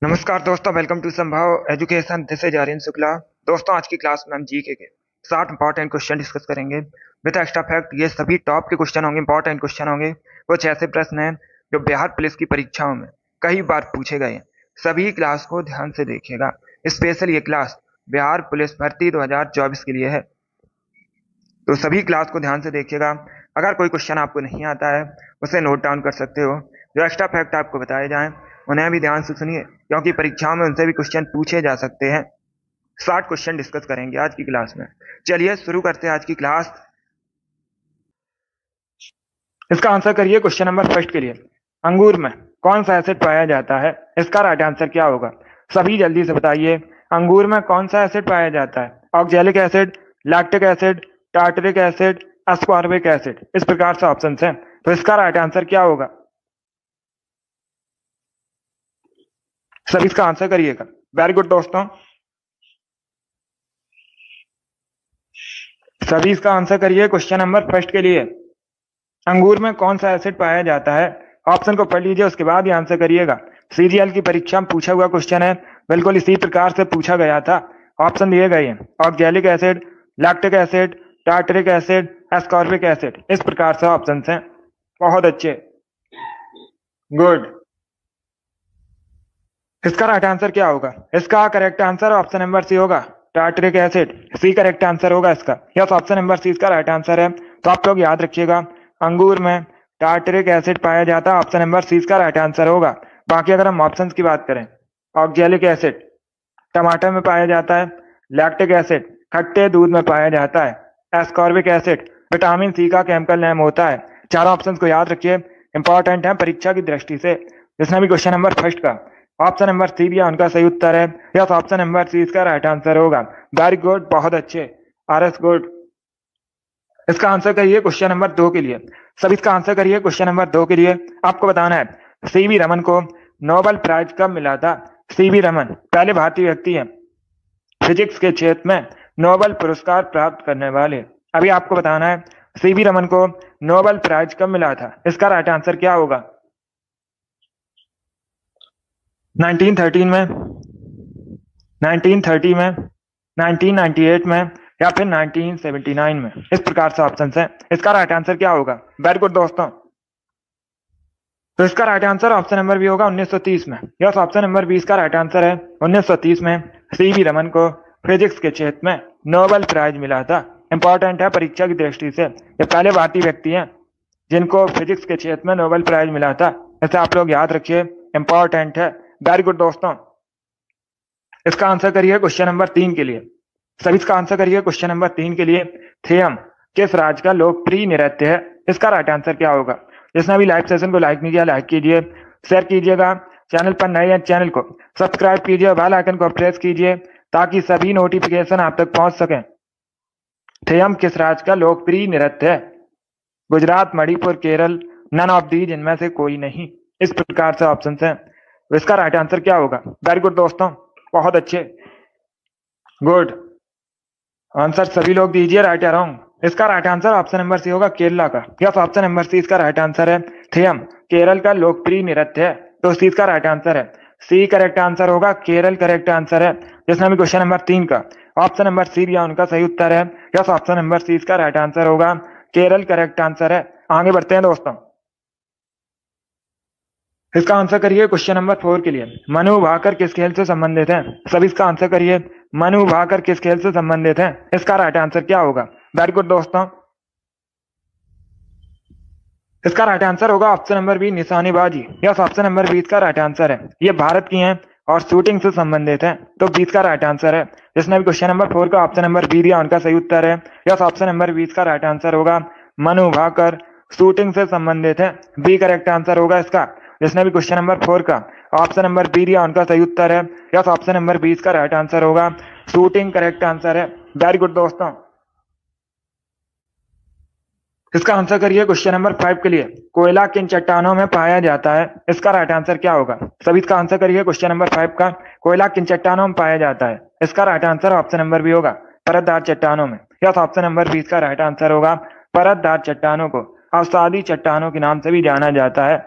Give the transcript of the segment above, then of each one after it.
नमस्कार दोस्तों, welcome to Sambhav education. This is Aryan Shukla. दोस्तों, आज की क्लास में हम जीके के 60 इंपॉर्टेंट क्वेश्चन डिस्कस करेंगे विद एक्स्ट्रा फैक्ट। ये सभी टॉप के क्वेश्चन होंगे, इंपॉर्टेंट क्वेश्चन होंगे। कुछ ऐसे प्रश्न हैं जो बिहार पुलिस की परीक्षाओं में कई बार पूछे गए हैं। सभी क्लास को ध्यान से देखिएगा। स्पेशल ये क्लास बिहार पुलिस भर्ती 2024 के लिए है, तो सभी क्लास को ध्यान से देखिएगा। अगर कोई क्वेश्चन आपको नहीं आता है उसे नोट डाउन कर सकते हो। जो एक्स्ट्रा फैक्ट आपको बताए जाएं उन्हें भी ध्यान से सुनिए, क्योंकि परीक्षाओं में उनसे भी क्वेश्चन पूछे जा सकते हैं। 60 क्वेश्चन डिस्कस करेंगे आज की क्लास में। चलिए शुरू करते हैं आज की क्लास। इसका आंसर करिए क्वेश्चन नंबर फर्स्ट के लिए। अंगूर में कौन सा एसिड पाया जाता है? इसका राइट आंसर क्या होगा? सभी जल्दी से बताइए। अंगूर में कौन सा एसिड पाया जाता है? Oxalic acid, lactic acid, tartaric acid, ascorbic acid. इस प्रकार से ऑप्शन है, तो इसका राइट आंसर क्या होगा? सभी इसका आंसर करिएगा। वेरी गुड दोस्तों, सभी इसका आंसर करिए क्वेश्चन नंबर फर्स्ट के लिए। अंगूर में कौन सा एसिड पाया जाता है? ऑप्शन को पढ़ लीजिए, उसके बाद ही आंसर करिएगा। सीजीएल की परीक्षा में पूछा हुआ क्वेश्चन है, बिल्कुल इसी प्रकार से पूछा गया था। ऑप्शन दिए गए हैं oxalic acid, lactic acid, tartaric acid, ascorbic acid. इस प्रकार से ऑप्शन हैं। बहुत अच्छे, गुड। इसका राइट आंसर क्या होगा? इसका correct answer option number C होगा, tartaric acid. C correct answer होगा इसका। यस, ऑप्शन नंबर सी इसका राइट आंसर है। तो आप लोग याद रखिएगा, अंगूर में टार्टरिक एसिड पाया जाता है। ऑप्शन नंबर सी इसका राइट आंसर होगा। बाकी अगर हम ऑप्शंस की बात करें, ऑक्जेलिक एसिड टमाटर में पाया जाता है, लैक्टिक एसिड खट्टे दूध में पाया जाता है, एस्कॉर्बिक एसिड विटामिन सी का केमिकल नेम होता है। चारों ऑप्शंस को याद रखिए, इंपॉर्टेंट है परीक्षा की दृष्टि से। जिसने भी क्वेश्चन नंबर फर्स्ट का ऑप्शन नंबर सी दिया उनका सही उत्तर है। यस, ऑप्शन नंबर सी इसका राइट आंसर होगा। वेरी गुड, बहुत अच्छे, आर एस गुड। इसका आंसर करिए क्वेश्चन नंबर 2 के लिए। सब इसका आंसर करिए क्वेश्चन नंबर 2 के लिए। आपको बताना है सीवी रमन को नोबेल प्राइज कब मिला था? सीवी रमन पहले भारतीय व्यक्ति हैं फिजिक्स के क्षेत्र में नोबेल पुरस्कार प्राप्त करने वाले। अभी आपको बताना है सीवी रमन को नोबेल प्राइज कब मिला था? इसका राइट आंसर क्या होगा? 1913 में, 1930 में, 1998 में, या फिर 1979 में। इस प्रकार से ऑप्शन है। इसका राइट आंसर क्या होगा? वेरी गुड दोस्तों, तो इसका right answer option number B होगा 1930 में। यस, ऑप्शन नंबर बी इसका राइट आंसर है। 1930 में सीवी रमन को फिजिक्स के क्षेत्र में नोबेल प्राइज मिला था। इंपॉर्टेंट है परीक्षा की दृष्टि से। ये पहले भारतीय व्यक्ति हैं जिनको फिजिक्स के क्षेत्र में नोबेल प्राइज मिला था। इसे आप लोग याद रखिए, इंपॉर्टेंट है। वेरी गुड दोस्तों, इसका आंसर करिए क्वेश्चन नंबर 3 के लिए। सभी इसका आंसर करिए क्वेश्चन नंबर 3 के लिए। थेयम किस राज्य का लोकप्रिय नृत्य है? इसका राइट आंसर क्या होगा? जिसने अभी लाइव सेशन को लाइक नहीं किया, लाइक कीजिए, शेयर कीजिएगा। चैनल पर नए हैं, चैनल को सब्सक्राइब कीजिए, बेल आइकन को प्रेस कीजिए ताकि सभी नोटिफिकेशन आप तक पहुंच सकें। थेयम किस राज्य का लोकप्रिय नृत्य है? Gujarat, Manipur, Kerala, none of these, इनमें से कोई नहीं। इस प्रकार से ऑप्शन है। इसका राइट आंसर क्या होगा? वेरी गुड दोस्तों, बहुत अच्छे, गुड। आंसर सभी लोग दीजिए, राइट या रॉन्ग। इसका right answer option number C होगा, केरला का। यस, ऑप्शन नंबर सी इसका राइट आंसर है। थेयम केरल का लोकप्रिय नृत्य है, तो सी इसका राइट आंसर है। सी करेक्ट आंसर होगा, केरल करेक्ट आंसर है। जिसने भी क्वेश्चन नंबर 3 का ऑप्शन नंबर सी दिया उनका सही उत्तर है। यस, ऑप्शन नंबर सी इसका राइट आंसर होगा, केरल करेक्ट आंसर है। आगे बढ़ते हैं दोस्तों, इसका आंसर करिए क्वेश्चन नंबर 4 के लिए। मनु भाकर किस खेल से संबंधित है? सभी इसका आंसर करिए। मनु भाकर किस खेल से संबंधित है? इसका राइट आंसर क्या होगा? वेरी गुड दोस्तों, इसका राइट आंसर होगा ऑप्शन नंबर बी, निशानेबाजी। यस, ऑप्शन नंबर बी इसका राइट आंसर है। ये भारत की हैं और शूटिंग से संबंधित है, तो 20 का राइट आंसर है। जिसने भी क्वेश्चन नंबर 4 का ऑप्शन नंबर बी दिया उनका सही उत्तर है। यस, ऑप्शन नंबर 20 का राइट आंसर होगा, मनु भाकर शूटिंग से संबंधित है। बी करेक्ट आंसर होगा इसका। जिसने भी क्वेश्चन नंबर 4 का ऑप्शन नंबर बी दिया उनका सही उत्तर है। यस, ऑप्शन नंबर 20 का राइट आंसर होगा, शूटिंग करेक्ट आंसर है। वेरी गुड दोस्तों, इसका आंसर करिए क्वेश्चन नंबर 5 के लिए। कोयला किन चट्टानों में पाया जाता है? इसका राइट आंसर क्या होगा? सभी इसका आंसर करिए क्वेश्चन नंबर 5 का। कोयला किन चट्टानों में पाया जाता है? इसका right answer option number B होगा, परतदार चट्टानों में। यस, ऑप्शन नंबर 20 का राइट आंसर होगा, परतदार चट्टानों को अवसादी चट्टानों के नाम से भी जाना जाता है।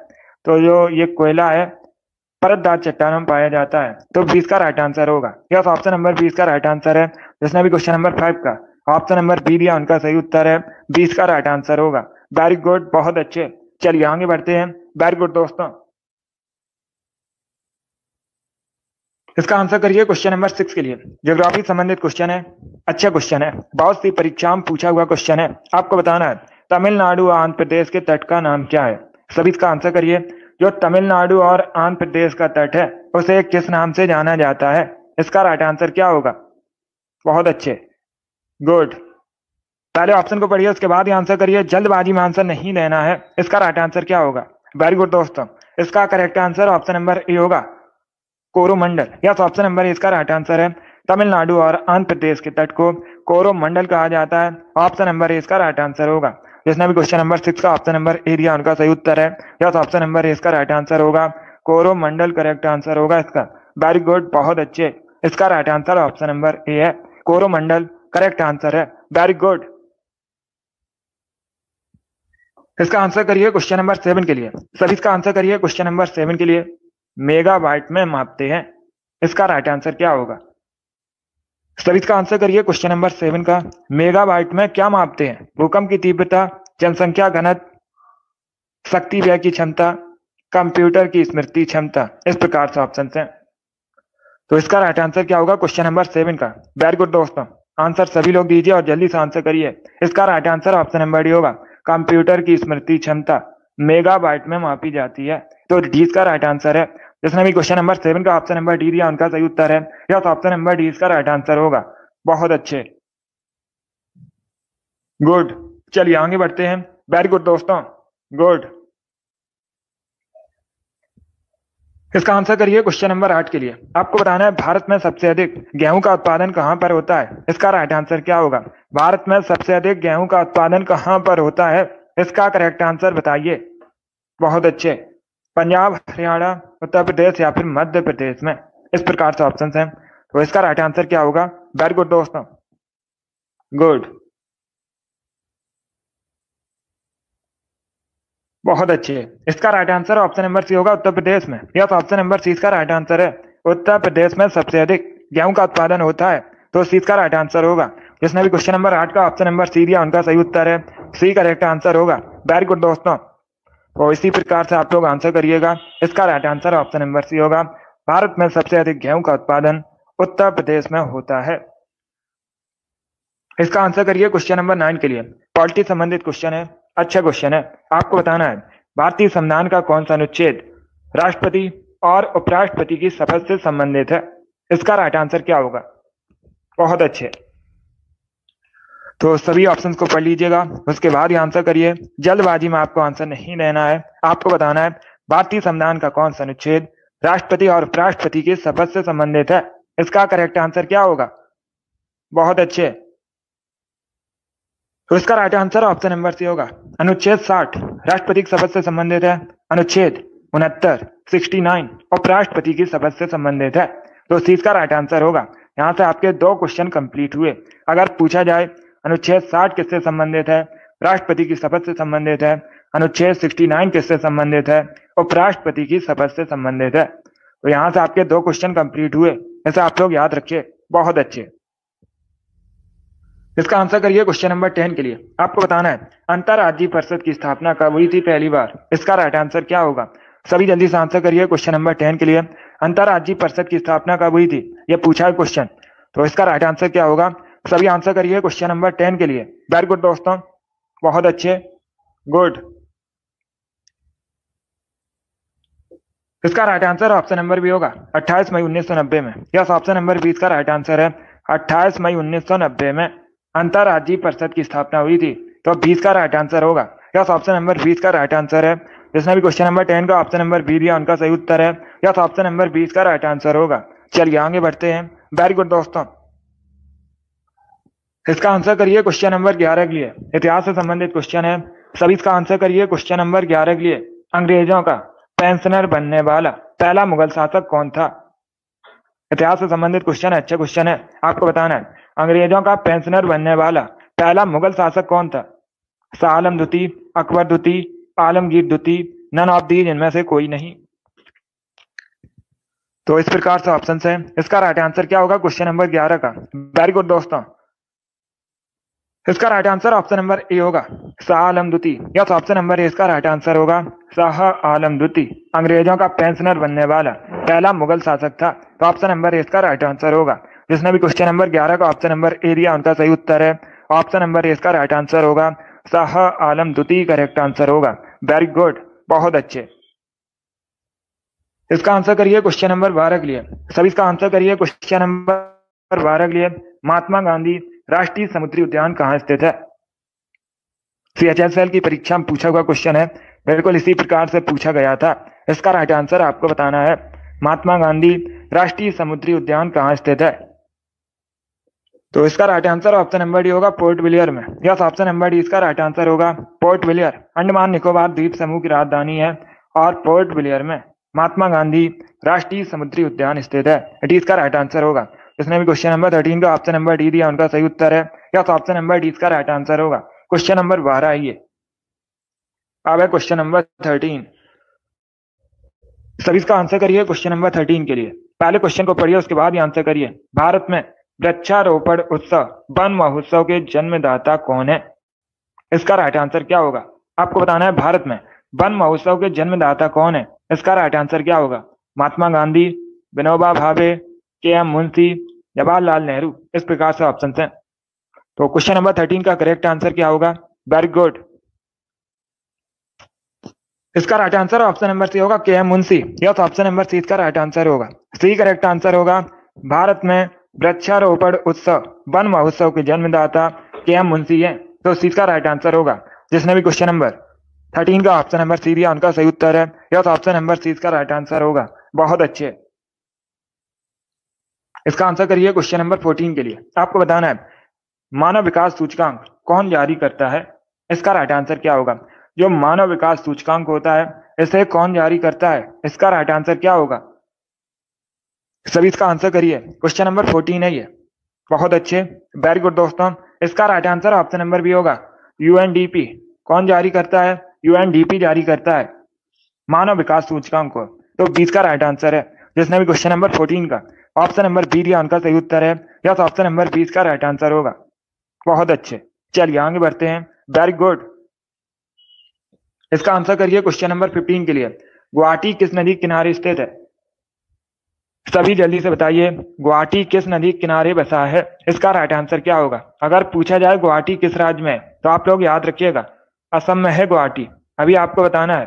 तो जो ये कोयला है परतदार चट्टानों में पाया जाता है। तो 20 का राइट आंसर होगा। यस, ऑप्शन नंबर 20 का राइट आंसर है। जिसने भी क्वेश्चन नंबर 5 का ऑप्शन नंबर बी दिया उनका सही उत्तर है 20 का राइट आंसर होगा। वेरी गुड, बहुत अच्छे। चलिए आगे बढ़ते हैं। वेरी गुड दोस्तों। इसका आंसर करिए क्वेश्चन नंबर 6 के लिए। ज्योग्राफी संबंधित क्वेश्चन है, अच्छा क्वेश्चन है, बहुत सी परीक्षाओं में पूछा हुआ क्वेश्चन है। आपको बताना है तमिलनाडु और आंध्र प्रदेश के तट का नाम क्या है। सभी इसका आंसर करिए। जो तमिलनाडु और आंध्र प्रदेश का तट है उसे किस नाम से जाना जाता है। इसका राइट आंसर क्या होगा। बहुत अच्छे, गुड। पहले ऑप्शन को पढ़िए उसके बाद ही आंसर करिए, जल्दबाजी में आंसर नहीं देना है। इसका राइट आंसर क्या होगा। वेरी गुड दोस्तों। इसका correct answer option number A होगा, कोरोमंडल। यस, ऑप्शन नंबर इसका राइट आंसर है। तमिलनाडु और आंध्र प्रदेश के तट को कोरोमंडल कहा जाता है। ऑप्शन नंबर इसका राइट आंसर होगा। जिसने भी क्वेश्चन नंबर 6 का ऑप्शन नंबर ए दिया उनका सही उत्तर है। यस, ऑप्शन नंबर इसका राइट आंसर होगा, कोरोमंडल करेक्ट आंसर होगा इसका। वेरी गुड, बहुत अच्छे। इसका right answer option number A है, कोरोमंडल करेक्ट आंसर है। Very good. इसका आंसर करिए क्वेश्चन नंबर 7 के लिए। सभी इसका आंसर करिए क्वेश्चन नंबर 7 के लिए। मेगाबाइट में मापते हैं, इसका राइट आंसर क्या होगा। सभी इसका आंसर करिए क्वेश्चन नंबर 7 का। मेगाबाइट में क्या मापते हैं। भूकंप की तीव्रता, जनसंख्या घनत्व, शक्ति व्यय की क्षमता, कंप्यूटर की स्मृति क्षमता। इस प्रकार से ऑप्शन हैं। तो इसका राइट आंसर क्या होगा क्वेश्चन नंबर 7 का। वेरी गुड दोस्तों, आंसर सभी लोग दीजिए और जल्दी से आंसर करिए। इसका right answer option number D होगा, कंप्यूटर की स्मृति क्षमता मेगाबाइट में मापी जाती है। तो डी इसका राइट आंसर है। जिसने भी क्वेश्चन नंबर 7 का ऑप्शन नंबर डी दिया उनका सही उत्तर है। यस, ऑप्शन नंबर डी इसका राइट आंसर होगा। बहुत अच्छे, गुड। चलिए आगे बढ़ते हैं। वेरी गुड दोस्तों, गुड। इसका आंसर करिए क्वेश्चन नंबर 8 के लिए। आपको बताना है भारत में सबसे अधिक गेहूं का उत्पादन कहां पर होता है। इसका राइट आंसर क्या होगा। भारत में सबसे अधिक गेहूं का उत्पादन कहां पर होता है, इसका करेक्ट आंसर बताइए। बहुत अच्छे। पंजाब, हरियाणा, उत्तर प्रदेश या फिर मध्य प्रदेश में। इस प्रकार से ऑप्शन हैं। तो इसका राइट आंसर क्या होगा। वेरी गुड दोस्तों, गुड, बहुत अच्छे। इसका right answer option number C होगा, उत्तर प्रदेश में। यस, ऑप्शन नंबर सी इसका राइट आंसर है। उत्तर प्रदेश में सबसे अधिक गेहूं का उत्पादन होता है। तो सी इसका राइट आंसर होगा। जिसने भी क्वेश्चन नंबर 8 का ऑप्शन नंबर सी दिया उनका सही उत्तर है, सी करेक्ट आंसर होगा। वेरी गुड दोस्तों। तो इसी प्रकार से आप लोग आंसर करिएगा। इसका right answer option number C होगा, भारत में सबसे अधिक गेहूं का उत्पादन उत्तर प्रदेश में होता है। इसका आंसर करिए क्वेश्चन नंबर 9 के लिए। पॉलिटी संबंधित क्वेश्चन है, अच्छा क्वेश्चन है। आपको बताना है भारतीय संविधान का कौन सा अनुच्छेद राष्ट्रपति और उपराष्ट्रपति की शपथ से संबंधित है। इसका राइट आंसर क्या होगा। बहुत अच्छे। तो सभी ऑप्शंस को पढ़ लीजिएगा, उसके बाद ही आंसर करिए। जल्दबाजी में आपको आंसर नहीं देना है। आपको बताना है भारतीय संविधान का कौन सा अनुच्छेद राष्ट्रपति और उपराष्ट्रपति की शपथ से संबंधित है। इसका करेक्ट आंसर क्या होगा। बहुत अच्छे। तो इसका right answer option number C होगा, अनुच्छेद 60 राष्ट्रपति की शपथ से संबंधित है। अनुच्छेद 69 69 उपराष्ट्रपति की शपथ से संबंधित है। तो सी इसका राइट आंसर होगा। यहाँ से आपके 2 क्वेश्चन कंप्लीट हुए। अगर पूछा जाए अनुच्छेद 60 किससे संबंधित है, राष्ट्रपति की शपथ से संबंधित है। अनुच्छेद 69 किससे संबंधित है, उपराष्ट्रपति की शपथ से संबंधित है। तो यहाँ से आपके 2 क्वेश्चन कंप्लीट हुए। ऐसे आप लोग याद रखिए। बहुत अच्छे। इसका आंसर करिए क्वेश्चन नंबर 10 के लिए। आपको बताना है अंतरराज्यीय परिषद की स्थापना कब हुई थी पहली बार। इसका राइट आंसर क्या होगा। सभी जल्दी से आंसर करिए क्वेश्चन नंबर 10 के लिए। अंतरराज्यीय परिषद की स्थापना कब हुई थी, यह पूछा है क्वेश्चन। तो इसका राइट आंसर क्या होगा। सभी आंसर करिए क्वेश्चन नंबर 10 के लिए। वेरी गुड दोस्तों, बहुत अच्छे, गुड। इसका right answer option number B होगा, 28 मई 1990 में। यस, ऑप्शन नंबर बी इसका राइट आंसर है। 28 मई 1990 में अंतरराज्यीय परिषद की स्थापना हुई थी। तो 20 का राइट आंसर होगा। यस, ऑप्शन नंबर 20 का राइट आंसर है। जिसने भी क्वेश्चन नंबर 10 का ऑप्शन नंबर बी दिया उनका सही उत्तर है। यस, ऑप्शन नंबर 20 का राइट आंसर होगा। चलिए आगे बढ़ते हैं। वेरी गुड दोस्तों। इसका आंसर करिए क्वेश्चन नंबर 11 के लिए। इतिहास से संबंधित क्वेश्चन है। सभी इसका आंसर करिए क्वेश्चन नंबर 11 के लिए। अंग्रेजों का पेंशनर बनने वाला पहला मुगल शासक कौन था। इतिहास से संबंधित क्वेश्चन है, अच्छा क्वेश्चन है। आपको बताना है अंग्रेजों का पेंशनर बनने वाला पहला मुगल शासक कौन था। शाह आलम द्वितीय, अकबर द्वितीय, आलमगीर द्वितीय, नन ऑफ दीज, इनमें से कोई नहीं। तो इस प्रकार से ऑप्शन है, इसका राइट आंसर क्या होगा क्वेश्चन नंबर 11 का। वेरी गुड दोस्तों, इसका right answer option number A होगा, शाह आलम द्वितीय। यस, ऑप्शन नंबर ए इसका राइट आंसर होगा, शाह आलम द्वितीय अंग्रेजों का पेंशनर बनने वाला पहला मुगल शासक था। तो ऑप्शन नंबर ए इसका राइट आंसर होगा। जिसने भी क्वेश्चन नंबर 11 का ऑप्शन नंबर ए दिया उनका सही उत्तर है ऑप्शन नंबर ए इसका राइट आंसर होगा, शाह आलम द्वितीय करेक्ट आंसर होगा। वेरी गुड, बहुत अच्छे। इसका आंसर करिए क्वेश्चन नंबर 12 के लिए। सभी इसका आंसर करिए क्वेश्चन नंबर 12 के लिए। महात्मा गांधी राष्ट्रीय समुद्री उद्यान कहाँ स्थित है? CHSL की परीक्षा में पूछा हुआ क्वेश्चन है, बिल्कुल इसी प्रकार से पूछा गया था। इसका राइट आंसर आपको बताना है, महात्मा गांधी राष्ट्रीय समुद्री उद्यान कहाँ स्थित है? तो इसका right answer option number D होगा, पोर्ट ब्लेयर में। यस, ऑप्शन नंबर डी इसका राइट आंसर होगा, पोर्ट ब्लेयर अंडमान निकोबार द्वीप समूह की राजधानी है और पोर्ट ब्लेयर में महात्मा गांधी राष्ट्रीय समुद्री उद्यान स्थित है। इट इसका राइट आंसर होगा। जिसने भी क्वेश्चन नंबर 13 का ऑप्शन नंबर डी दिया उनका सही उत्तर है। यस, ऑप्शन नंबर डी इसका राइट आंसर होगा। क्वेश्चन नंबर 12 है ये। अब है क्वेश्चन नंबर 13। सभी इसका आंसर करिए क्वेश्चन नंबर 13 के लिए। पहले क्वेश्चन को पढ़िए, उसके बाद ही आंसर करिए। भारत में वृक्षारोपण उत्सव वन महोत्सव के जन्मदाता कौन है? इसका राइट आंसर क्या होगा? आपको बताना है, भारत में वन महोत्सव के जन्मदाता कौन है? इसका राइट आंसर क्या होगा? महात्मा गांधी, विनोबा भावे, KM मुंशी, जवाहरलाल नेहरू। इस प्रकार से ऑप्शन है। तो क्वेश्चन नंबर 13 का करेक्ट आंसर क्या होगा? वेरी गुड, इसका right answer option number C होगा, KM Munshi. Yes, option number C इसका राइट आंसर होगा। सी करेक्ट आंसर होगा। भारत में वृक्षारोपण उत्सव वन महोत्सव के जन्मदाता KM मुंशी है, तो सी का राइट आंसर होगा। जिसने भी क्वेश्चन नंबर 13 का ऑप्शन नंबर सी दिया उनका सही उत्तर है। यस, ऑप्शन नंबर सी इसका राइट आंसर होगा। बहुत अच्छे। इसका आंसर करिए क्वेश्चन नंबर 14 के लिए। आपको बताना है, मानव विकास सूचकांक कौन जारी करता है? इसका राइट आंसर क्या होगा? जो मानव विकास सूचकांक होता है इसे कौन जारी करता है? इसका राइट आंसर क्या होगा? सभी इसका आंसर करिए। क्वेश्चन नंबर 14 है ये। बहुत अच्छे, वेरी गुड दोस्तों। इसका right answer option number B होगा, UNDP। कौन जारी करता है? UNDP जारी करता है मानव विकास सूचकांक को। तो 20 का राइट आंसर है। जिसने भी क्वेश्चन नंबर 14 का ऑप्शन नंबर बी दिया उनका सही उत्तर है। यस, ऑप्शन नंबर 20 का राइट आंसर होगा। बहुत अच्छे, चलिए आगे बढ़ते हैं। वेरी गुड, इसका आंसर करिए क्वेश्चन नंबर 15 के लिए। गुवाहाटी किस नदी किनारे स्थित है? सभी जल्दी से बताइए, गुवाहाटी किस नदी किनारे बसा है? इसका राइट आंसर क्या होगा? अगर पूछा जाए गुवाहाटी किस राज्य में है तो आप लोग याद रखिएगा, असम में है गुवाहाटी। अभी आपको बताना है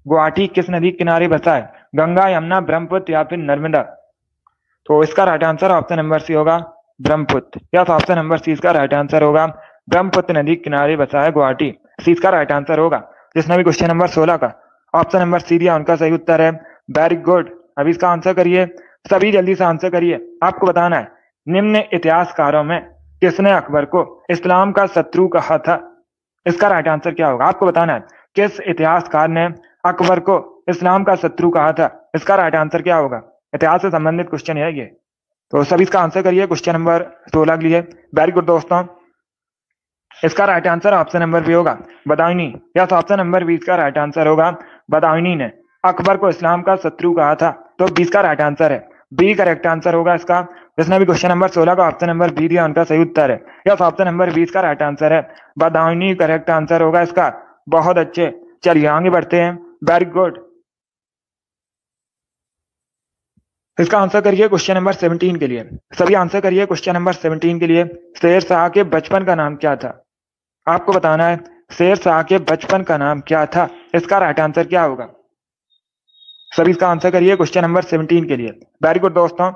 गुवाहाटी किस नदी किनारे बसा है, गंगा, यमुना, ब्रह्मपुत्र या फिर नर्मदा। तो इसका right answer option number C होगा, Brahmaputra. Yes, option number C इसका राइट आंसर होगा। ब्रह्मपुत्र नदी किनारे बसा है गुवाहाटी, सी इसका राइट आंसर होगा। जिसने भी क्वेश्चन नंबर 16 का ऑप्शन नंबर सी दिया उनका सही उत्तर है। वेरी गुड, अभी इसका आंसर करिए, सभी जल्दी से आंसर करिए। आपको बताना है, निम्न इतिहासकारों में किसने अकबर को इस्लाम का शत्रु कहा था? इसका राइट आंसर क्या होगा? आपको बताना है, किस इतिहासकार ने अकबर को इस्लाम का शत्रु कहा था? इसका राइट आंसर क्या होगा? इतिहास से संबंधित क्वेश्चन है ये। तो सभी इसका आंसर करिए क्वेश्चन नंबर 16 के लिए। वेरी गुड दोस्तों, इसका right answer option number B होगा, बदायूनी। यस, ऑप्शन नंबर 20 का राइट आंसर होगा, बदायूनी ने अकबर को इस्लाम का शत्रु कहा था। तो 20 का राइट आंसर है, बी करेक्ट आंसर होगा इसका। जिसने भी क्वेश्चन नंबर 16 का ऑप्शन नंबर बी दिया उनका सही उत्तर है। यस, ऑप्शन नंबर 20 का राइट आंसर है, बदायूनी करेक्ट आंसर होगा इसका। बहुत अच्छे, चलिए आगे बढ़ते हैं। वेरी गुड, इसका आंसर करिए क्वेश्चन नंबर 17 के लिए। सभी आंसर करिए क्वेश्चन नंबर 17 के लिए। शेर शाह के बचपन का नाम क्या था? आपको बताना है, शेर शाह के बचपन का नाम क्या था? इसका राइट आंसर क्या होगा? सभी इसका आंसर करिए क्वेश्चन नंबर 17 के लिए। वेरी गुड दोस्तों,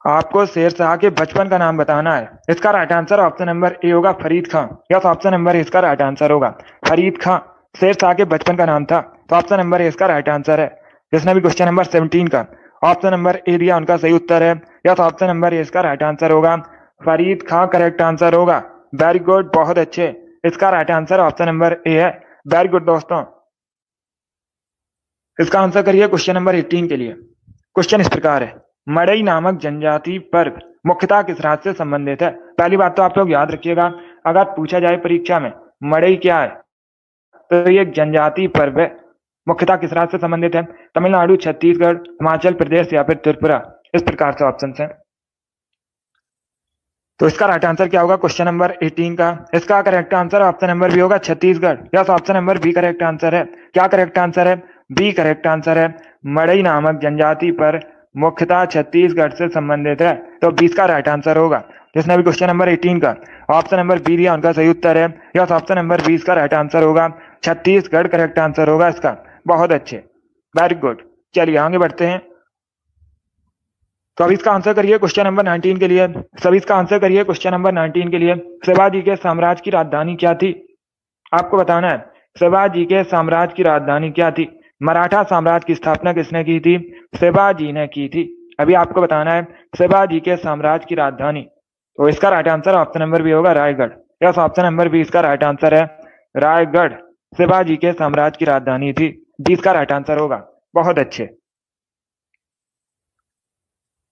आपको शेर शाह के बचपन का नाम बताना है। इसका right answer option number A होगा, फरीद खां। यस, ऑप्शन नंबर ए इसका राइट आंसर होगा, फरीद खां शेर शाह के बचपन का नाम था। तो ऑप्शन नंबर ए इसका राइट आंसर है। जिसने भी क्वेश्चन नंबर 17 का ऑप्शन नंबर ए दिया उनका सही उत्तर है। यस, ऑप्शन नंबर ए इसका राइट आंसर होगा, फरीद खां करेक्ट आंसर होगा। वेरी गुड, बहुत अच्छे, इसका right answer option number A है। वेरी गुड दोस्तों, इसका आंसर करिए क्वेश्चन नंबर 18 के लिए। क्वेश्चन इस प्रकार है, मड़ई नामक जनजाति पर्व मुख्यतः किस राज्य से संबंधित है? पहली बात तो आप लोग याद रखिएगा, अगर पूछा जाए परीक्षा में मड़ई क्या है तो ये एक जनजाति पर्व है मुख्यतः किस राज्य से संबंधित है? तमिलनाडु, छत्तीसगढ़, हिमाचल प्रदेश या फिर त्रिपुरा। इस प्रकार से ऑप्शन है। तो इसका राइट आंसर क्या होगा क्वेश्चन नंबर 18 का? इसका correct answer option number B होगा, Chhattisgarh. Yes, option number B correct answer है। क्या करेक्ट आंसर है? बी करेक्ट आंसर है। मड़ई नामक जनजाति पर मुख्यतः छत्तीसगढ़ से संबंधित है, तो 20 का राइट आंसर होगा। जिसने भी क्वेश्चन नंबर 18 का ऑप्शन नंबर बी दिया उनका सही उत्तर है। यस, ऑप्शन नंबर 20 का राइट आंसर होगा, छत्तीसगढ़ करेक्ट आंसर होगा इसका। बहुत अच्छे, वेरी गुड। चलिए आगे बढ़ते हैं। तो अभी इसका आंसर करिए क्वेश्चन नंबर 19 के लिए। सभी इसका आंसर करिए क्वेश्चन नंबर 19 के लिए। शिवाजी के साम्राज्य की राजधानी क्या थी? आपको बताना है शिवाजी के साम्राज्य की राजधानी क्या थी। मराठा साम्राज्य की स्थापना किसने की थी? शिवाजी ने की थी। अभी आपको बताना है शिवाजी के साम्राज्य की राजधानी। तो इसका right answer option number B होगा, Raigarh. Yes, option number B इसका राइट आंसर है, रायगढ़ शिवाजी के साम्राज्य की राजधानी थी। 20 का राइट आंसर होगा। बहुत अच्छे।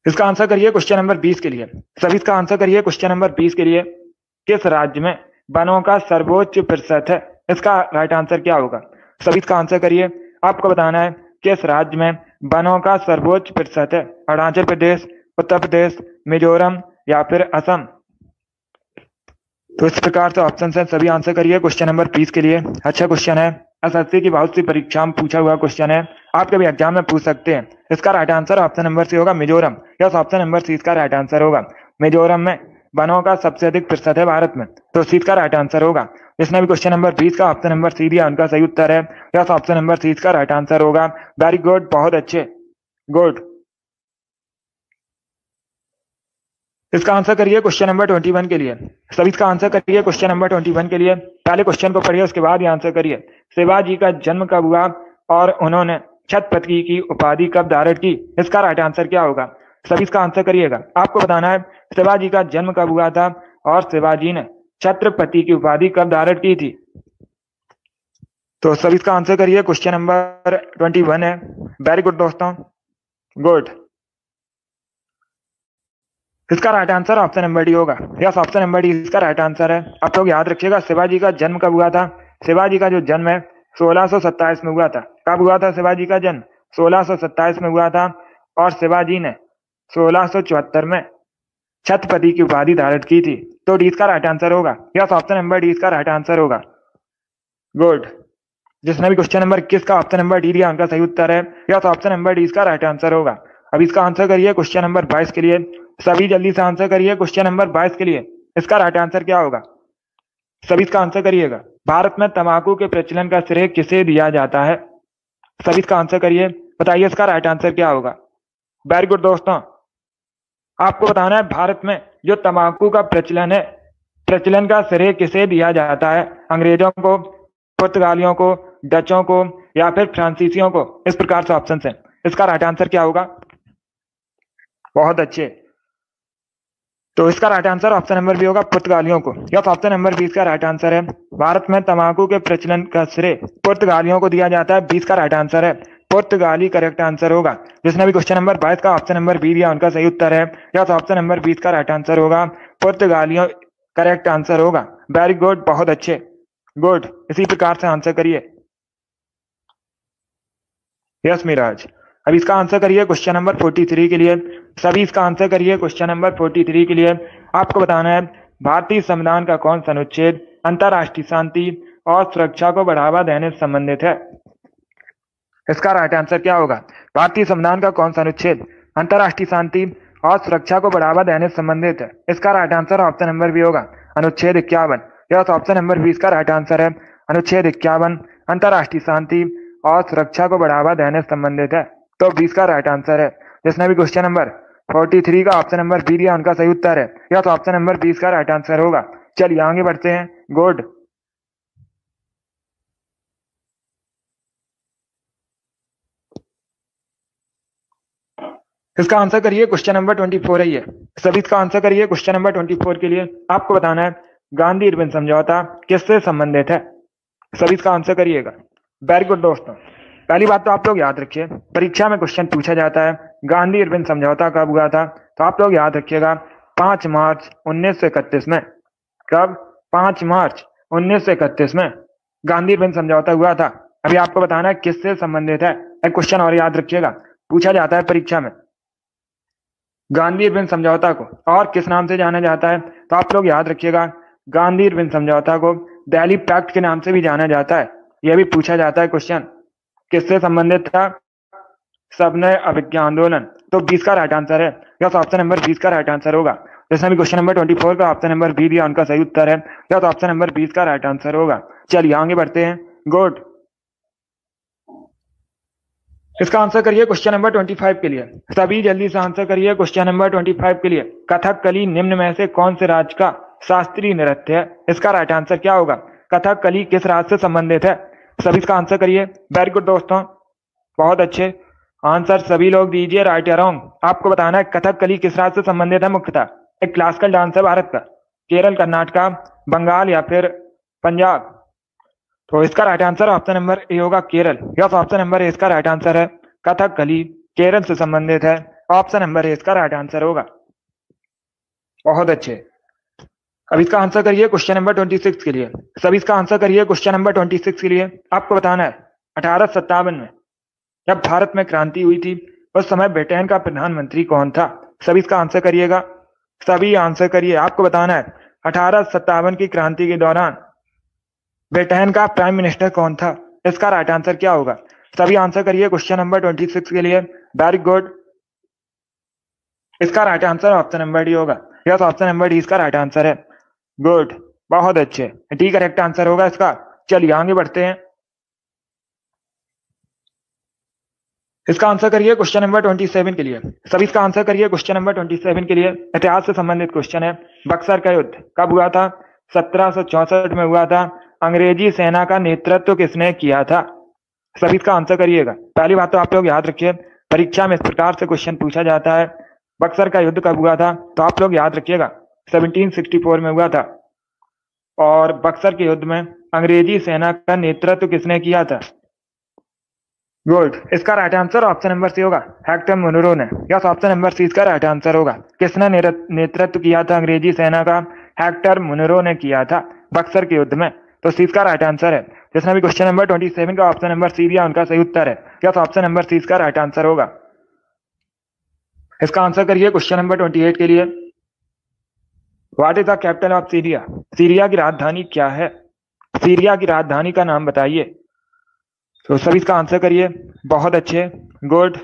इसका आंसर करिए क्वेश्चन नंबर 20 के लिए। सभी इसका आंसर करिए क्वेश्चन नंबर 20 के लिए। किस राज्य में वनों का सर्वोच्च प्रतिशत है? इसका राइट आंसर क्या होगा? सभी इसका आंसर करिए। आपको बताना है किस राज्य में वनों का सर्वोच्च प्रतिशत है। अरुणाचल प्रदेश, उत्तर प्रदेश, मिजोरम या फिर असम। तो इस प्रकार से ऑप्शन है, सभी आंसर करिए क्वेश्चन नंबर 20 के लिए। अच्छा क्वेश्चन है, एसएससी की बहुत सी परीक्षा में पूछा हुआ क्वेश्चन है, आपके भी एग्जाम में पूछ सकते हैं। इसका right answer option number C होगा, Mizoram. Yes, option number C इसका राइट आंसर होगा। मिजोरम में वनों का सबसे अधिक प्रतिशत है भारत में, तो सी का राइट आंसर होगा। जिसने भी क्वेश्चन नंबर 20 का ऑप्शन नंबर सी दिया उनका सही उत्तर है। यस, ऑप्शन नंबर सी का राइट आंसर होगा। वेरी गुड, बहुत अच्छे, गुड। इसका आंसर करिए क्वेश्चन नंबर 21 के लिए। सभी इसका आंसर करिए क्वेश्चन नंबर 21 के लिए। पहले क्वेश्चन को पढ़िए, उसके बाद ही आंसर करिए। शिवाजी का जन्म कब हुआ और उन्होंने छत्रपति की उपाधि कब धारण की? इसका राइट आंसर क्या होगा? सभी इसका आंसर करिएगा। आपको बताना है शिवाजी का जन्म कब हुआ था और शिवाजी ने छत्रपति की उपाधि कब धारण की थी। तो सभी इसका आंसर करिए। क्वेश्चन नंबर 21 है। वेरी गुड दोस्तों, गुड। इसका right answer option number D होगा। यस, ऑप्शन नंबर डी इसका राइट आंसर है। आप लोग याद रखिएगा शिवाजी का जन्म कब हुआ था। शिवाजी का जो जन्म है 1627 में हुआ था। कब हुआ था शिवाजी का जन्म? 1627 में हुआ था। और शिवाजी ने 1674 में छत्रपति की उपाधि धारण की थी, तो डी इसका राइट आंसर होगा। यस, ऑप्शन नंबर डी इसका राइट आंसर होगा। गुड। जिसने भी क्वेश्चन नंबर 21 का ऑप्शन नंबर डी दिया उनका सही उत्तर है। यस, ऑप्शन नंबर डी इसका राइट आंसर होगा। अब इसका आंसर करिए क्वेश्चन नंबर 22 के लिए। सभी जल्दी से आंसर करिए क्वेश्चन नंबर 22 के लिए। इसका राइट आंसर क्या होगा? सभी इसका आंसर करिएगा। भारत में तंबाकू के प्रचलन का श्रेय किसे दिया जाता है? सभी इसका आंसर करिए, बताइए इसका राइट आंसर क्या होगा। वेरी गुड दोस्तों, आपको बताना है भारत में जो तंबाकू का प्रचलन है, प्रचलन का श्रेय किसे दिया जाता है? अंग्रेजों को, पुर्तगालियों को, डचों को या फिर फ्रांसीसियों को। इस प्रकार से ऑप्शन है। इसका राइट आंसर क्या होगा? बहुत अच्छे। तो इसका right answer option number B होगा, पुर्तगालियों को। यस, ऑप्शन नंबर 20 का राइट आंसर है। भारत में तंबाकू के प्रचलन का श्रेय पुर्तगालियों को दिया जाता है। 20 का राइट आंसर है, पुर्तगाली करेक्ट आंसर होगा। जिसने भी क्वेश्चन नंबर 22 का ऑप्शन नंबर बी दिया उनका सही उत्तर है। यस, ऑप्शन नंबर 20 का राइट आंसर होगा, पुर्तगालियों करेक्ट आंसर होगा। वेरी गुड, बहुत अच्छे, गुड। इसी प्रकार से आंसर करिए। यस मिराज। अब इसका आंसर करिए क्वेश्चन नंबर 43 के लिए। सभी इसका आंसर करिए क्वेश्चन नंबर 43 के लिए। आपको बताना है भारतीय संविधान का कौन सा अनुच्छेद अंतर्राष्ट्रीय शांति और सुरक्षा को बढ़ावा देने से संबंधित है? इसका राइट आंसर क्या होगा? भारतीय संविधान का कौन सा अनुच्छेद अंतर्राष्ट्रीय शांति और सुरक्षा को बढ़ावा देने से संबंधित है? इसका right answer option number B होगा, अनुच्छेद 51। यह ऑप्शन नंबर 20 का राइट आंसर है। अनुच्छेद 51 अंतर्राष्ट्रीय शांति और सुरक्षा को बढ़ावा देने से संबंधित है, तो 20 का राइट आंसर है। जिसने भी क्वेश्चन नंबर 43 का ऑप्शन नंबर बी दिया उनका सही उत्तर है। यह तो ऑप्शन नंबर 20 का राइट आंसर होगा। चलिए आगे बढ़ते हैं। गुड। इसका आंसर करिए क्वेश्चन नंबर 24 है ये। सभी इसका आंसर करिए क्वेश्चन नंबर 24 के लिए। आपको बताना है गांधी इरविन समझौता किससे संबंधित है? सभी इसका आंसर करिएगा। वेरी गुड दोस्तों, पहली बात तो आप लोग याद रखिए, परीक्षा में क्वेश्चन पूछा जाता है गांधी इरविन समझौता कब हुआ था, तो आप लोग याद रखिएगा 5 मार्च 1931 में। कब? 5 मार्च 1931 में गांधी इरविन समझौता हुआ था। अभी आपको बताना है किससे संबंधित है। एक क्वेश्चन और याद रखिएगा, पूछा जाता है परीक्षा में, गांधी इरविन समझौता को और किस नाम से जाना जाता है? तो आप लोग याद रखिएगा, गांधी इरविन समझौता को दिल्ली पैक्ट के नाम से भी जाना जाता है। यह भी पूछा जाता है क्वेश्चन, किससे संबंधित था? सबने अभिज्ञा आंदोलन। तो 20 का राइट आंसर है, यस ऑप्शन नंबर 20 का राइट आंसर होगा। जिसने भी क्वेश्चन नंबर 24 का ऑप्शन नंबर बी दिया उनका सही उत्तर है, यस ऑप्शन नंबर 20 का राइट आंसर होगा। चलिए आगे बढ़ते हैं। गुड, इसका आंसर करिए क्वेश्चन नंबर 25 के लिए। सभी जल्दी से आंसर करिए क्वेश्चन नंबर 25 के लिए। कथकली निम्न में से कौन से राज्य का शास्त्रीय नृत्य है? इसका राइट आंसर क्या होगा? कथकली किस राज्य से संबंधित है? सभी इसका आंसर करिए। वेरी गुड दोस्तों, बहुत अच्छे आंसर सभी लोग दीजिए, राइट या रॉन्ग। आपको बताना है कथकली किस राज्य से संबंधित है। मुख्यतः एक क्लासिकल डांस है भारत का, केरल, कर्नाटका, बंगाल या फिर पंजाब। तो इसका right answer option number A होगा, Kerala. Yes, option number A इसका राइट आंसर है। कथकली केरल से संबंधित है, ऑप्शन नंबर ए इसका राइट आंसर होगा। बहुत अच्छे, अब इसका आंसर करिए क्वेश्चन नंबर 26 के लिए। सभी इसका आंसर करिए क्वेश्चन नंबर 26 के लिए। आपको बताना है 1857 में जब भारत में क्रांति हुई थी उस समय ब्रिटेन का प्रधानमंत्री कौन था? सभी इसका आंसर करिएगा, सभी आंसर करिए। आपको बताना है 1857 की क्रांति के दौरान ब्रिटेन का प्राइम मिनिस्टर कौन था? इसका राइट आंसर क्या होगा? सभी आंसर करिए क्वेश्चन नंबर 26 के लिए। वेरी गुड, इसका right answer option number D होगा। यस, ऑप्शन नंबर डी इसका राइट आंसर है। गुड, बहुत अच्छे, डी करेक्ट आंसर होगा इसका। चलिए आगे बढ़ते हैं। इसका आंसर करिए क्वेश्चन नंबर 27 के लिए। सभी इसका आंसर करिए क्वेश्चन नंबर 27 के लिए। इतिहास से संबंधित क्वेश्चन है। बक्सर का युद्ध कब हुआ था? 1764 में हुआ था। अंग्रेजी सेना का नेतृत्व किसने किया था? सभी इसका आंसर करिएगा। पहली बात तो आप लोग याद रखिए, परीक्षा में इस प्रकार से क्वेश्चन पूछा जाता है, बक्सर का युद्ध कब हुआ था? तो आप लोग याद रखिएगा 1764 में हुआ था। और बक्सर के युद्ध में अंग्रेजी सेना का नेतृत्व किसने किया था? गुड, इसका right answer option number C होगा, हेक्टर मुनरो ने। यस, ऑप्शन नंबर सी इसका राइट आंसर होगा। किसने नेतृत्व किया था अंग्रेजी सेना का? हेक्टर मुनरो ने किया था बक्सर के युद्ध में। तो सी इसका राइट आंसर है। जिसने भी क्वेश्चन नंबर 27 का ऑप्शन नंबर सी दिया उनका सही उत्तर है। यस, ऑप्शन नंबर सी इसका राइट आंसर होगा। इसका आंसर करिए क्वेश्चन नंबर 28 के लिए। What is the capital of Syria? Syria की राजधानी क्या है? सीरिया की राजधानी का नाम बताइए। तो सभी इसका आंसर करिए। बहुत अच्छे, गुड,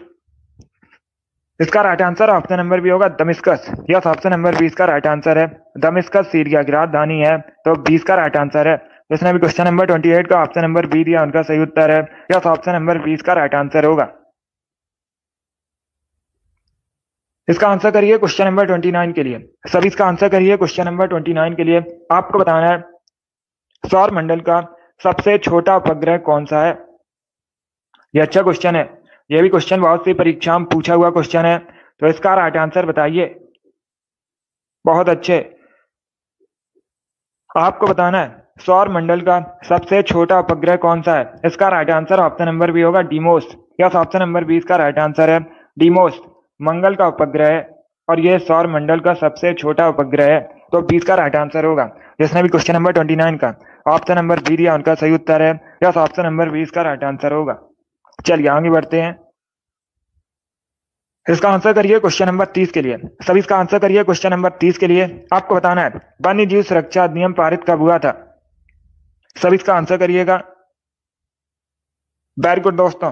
इसका right answer option number B होगा, दमिश्कस। यस, ऑप्शन नंबर 20 का राइट आंसर है। दमिश्कस सीरिया की राजधानी है, तो 20 का राइट आंसर है। जिसने भी क्वेश्चन नंबर 28 का ऑप्शन नंबर बी दिया उनका सही उत्तर है। यस, ऑप्शन नंबर 20 का राइट आंसर होगा। इसका आंसर करिए क्वेश्चन नंबर 29 के लिए। सभी इसका आंसर करिए क्वेश्चन नंबर 29 के लिए। आपको बताना है सौर मंडल का सबसे छोटा उपग्रह कौन सा है? ये अच्छा क्वेश्चन है, यह भी क्वेश्चन बहुत सी परीक्षा में पूछा हुआ क्वेश्चन है। तो इसका राइट आंसर बताइए। बहुत अच्छे, आपको बताना है सौर मंडल का सबसे छोटा उपग्रह कौन सा है? इसका right answer option number B होगा, डीमोस। यस, ऑप्शन नंबर 20 का राइट आंसर है। डीमोस मंगल का उपग्रह है और यह सौर मंडल का सबसे छोटा उपग्रह है, तो 20 का राइट आंसर होगा। जिसने भी क्वेश्चन नंबर 29 का ऑप्शन नंबर बी दिया उनका सही उत्तर है। यस, ऑप्शन नंबर 20 का राइट आंसर होगा। चलिए आगे बढ़ते हैं। इसका आंसर करिए क्वेश्चन नंबर 30 के लिए। सभी इसका आंसर करिए क्वेश्चन नंबर 30 के लिए। आपको बताना है वन्य जीव सुरक्षा अधिनियम पारित कब हुआ था? सभी इसका आंसर करिएगा। वेरी गुड दोस्तों,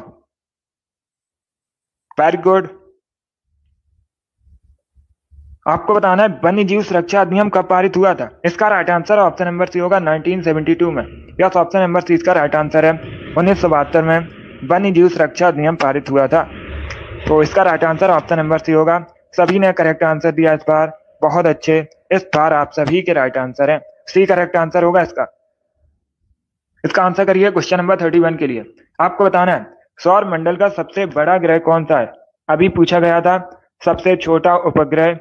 वेरी गुड, आपको बताना है वन्य जीव सुरक्षा अधिनियम कब पारित हुआ था? इसका right answer option number C होगा, 1972 में। यस, ऑप्शन नंबर सी इसका राइट आंसर है। 1972 में वन्य जीव सुरक्षा अधिनियम पारित हुआ था, तो इसका right answer option number C होगा। सभी ने करेक्ट आंसर दिया इस बार, बहुत अच्छे, इस बार आप सभी के राइट आंसर है। सी करेक्ट आंसर होगा इसका। इसका आंसर करिए क्वेश्चन नंबर 31 के लिए। आपको बताना है सौर मंडल का सबसे बड़ा ग्रह कौन सा है? अभी पूछा गया था सबसे छोटा उपग्रह,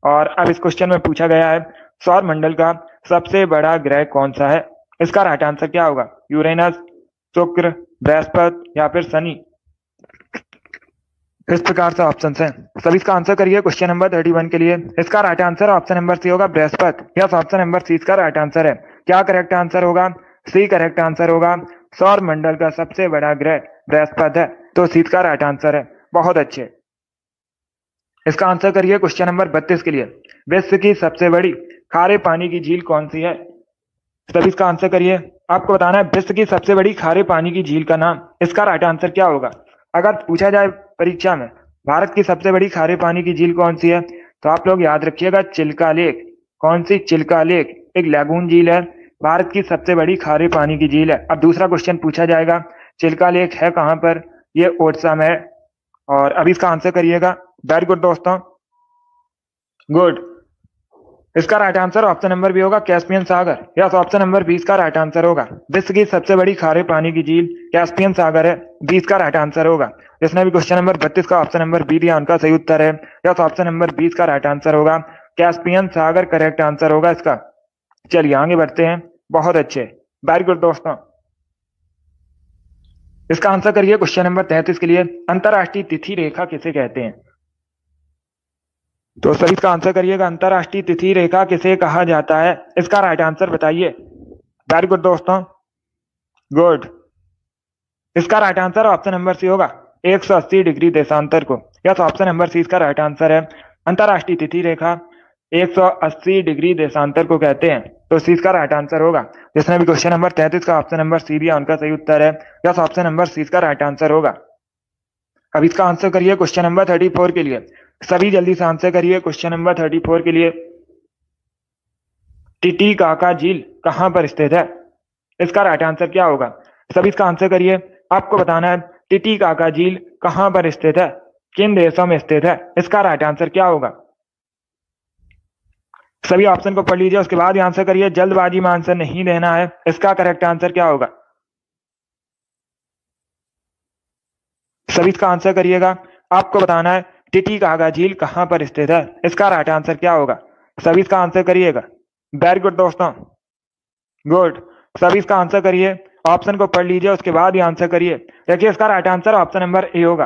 और अब इस क्वेश्चन में पूछा गया है सौर मंडल का सबसे बड़ा ग्रह कौन सा है? इसका राइट आंसर क्या होगा? यूरेनस, शुक्र, बृहस्पति या फिर शनि? इस प्रकार से ऑप्शन हैं। सभी इसका आंसर करिए क्वेश्चन नंबर 31 के लिए। इसका right answer option number C होगा, Brihaspati. Yes, option number C इसका राइट आंसर है। क्या करेक्ट आंसर होगा? सी करेक्ट आंसर होगा। सौर मंडल का सबसे बड़ा ग्रह बृहस्पति है, तो सी का राइट आंसर है। बहुत अच्छे। इसका आंसर करिए क्वेश्चन नंबर 32 के लिए। विश्व की सबसे बड़ी खारे पानी की झील कौन सी है? सभी इसका आंसर करिए। आपको बताना है विश्व की सबसे बड़ी खारे पानी की झील का नाम। इसका राइट आंसर क्या होगा? अगर पूछा जाए परीक्षा में भारत की सबसे बड़ी खारे पानी की झील कौन सी है, तो आप लोग याद रखिएगा चिल्का लेक। कौन सी? चिल्का लेक, एक लैगून झील है, भारत की सबसे बड़ी खारे पानी की झील है। अब दूसरा क्वेश्चन पूछा जाएगा, चिल्का लेक है कहां पर? ये ओडिशा में है। और अभी इसका आंसर करिएगा। वेरी गुड दोस्तों, गुड। इसका right answer option number B होगा कैस्पियन सागर। यस, ऑप्शन नंबर 20 का राइट आंसर होगा। विश्व की सबसे बड़ी खारे पानी की झील कैस्पियन सागर है, 20 का राइट आंसर होगा। जिसने भी क्वेश्चन नंबर 32 का ऑप्शन नंबर बी दिया उनका सही उत्तर है। यस, ऑप्शन नंबर 20 का राइट आंसर होगा कैस्पियन सागर, करेक्ट आंसर होगा इसका। चलिए आगे बढ़ते हैं। बहुत अच्छे, वेरी गुड दोस्तों। इसका आंसर करिए क्वेश्चन नंबर 33 के लिए। अंतरराष्ट्रीय तिथि रेखा किसे कहते हैं? तो सभी इसका आंसर करिएगा। अंतरराष्ट्रीय तिथि रेखा किसे कहा जाता है? इसका राइट आंसर बताइए। वेरी गुड दोस्तों, गुड। इसका right answer option number C होगा 180 डिग्री देशांतर को। यस, ऑप्शन नंबर सी इसका राइट आंसर है। अंतरराष्ट्रीय तिथि रेखा 180 डिग्री देशांतर को कहते हैं, तो सी इसका राइट आंसर होगा। जिसने भी क्वेश्चन नंबर 33 का ऑप्शन नंबर सी दिया उनका सही उत्तर है। यस, ऑप्शन नंबर सी इसका राइट आंसर होगा। अब इसका आंसर करिए क्वेश्चन नंबर 34 के लिए। सभी जल्दी से आंसर करिए क्वेश्चन नंबर 34 के लिए। टिटीकाका झील कहां पर स्थित है? इसका राइट आंसर क्या होगा? सभी इसका आंसर करिए। आपको बताना है टिटीकाका झील कहां पर स्थित है, किन देशों में स्थित है। इसका राइट आंसर क्या होगा? सभी ऑप्शन को पढ़ लीजिए, उसके बाद आंसर करिए। जल्दबाजी में आंसर नहीं देना है। इसका करेक्ट आंसर क्या होगा? सभी इसका आंसर करिएगा। आपको बताना है टिटीकाका झील कहां पर स्थित है। इसका राइट आंसर क्या होगा? सभी इसका आंसर करिएगा। वेरी गुड दोस्तों, गुड। सभी इसका आंसर करिए। ऑप्शन को पढ़ लीजिए, उसके बाद ही आंसर करिए। देखिए इसका right answer option number A होगा,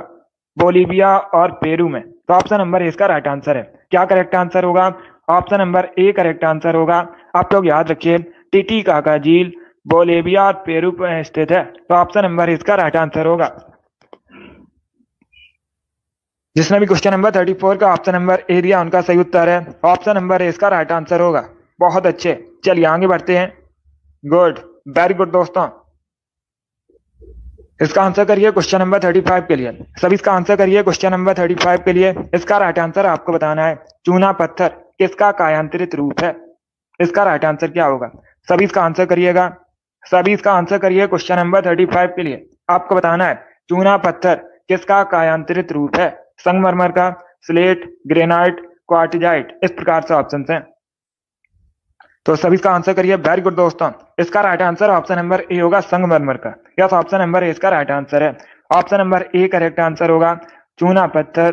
बोलीविया और पेरू में। तो ऑप्शन नंबर ए इसका राइट आंसर है। क्या करेक्ट आंसर होगा? Option number A correct answer होगा। आप लोग याद रखिए टिटीकाका झील बोलीविया और पेरू में स्थित है, तो ऑप्शन नंबर इसका राइट आंसर होगा। जिसने भी क्वेश्चन नंबर 34 का ऑप्शन नंबर ए दिया उनका सही उत्तर है। ऑप्शन नंबर ए इसका राइट आंसर होगा। बहुत अच्छे, चलिए आगे बढ़ते हैं। गुड, वेरी गुड दोस्तों। इसका आंसर करिए क्वेश्चन नंबर 35 के लिए। सभी इसका आंसर करिए क्वेश्चन नंबर 35 के लिए। इसका राइट आंसर आपको बताना है चूना पत्थर किसका कायांतरित रूप है। इसका राइट आंसर क्या होगा? सभी इसका आंसर करिएगा। सभी इसका आंसर करिए क्वेश्चन नंबर 35 के लिए। आपको बताना है चूना पत्थर किसका कायांतरित रूप है। संगमरमर का, स्लेट, ग्रेनाइट, क्वार्टजाइट, इस प्रकार से ऑप्शन हैं। तो सभी इसका आंसर करिए। वेरी गुड दोस्तों। इसका right answer option number A होगा संगमरमर का। यस, ऑप्शन नंबर ए इसका राइट आंसर है। Option number A correct answer होगा। चूना पत्थर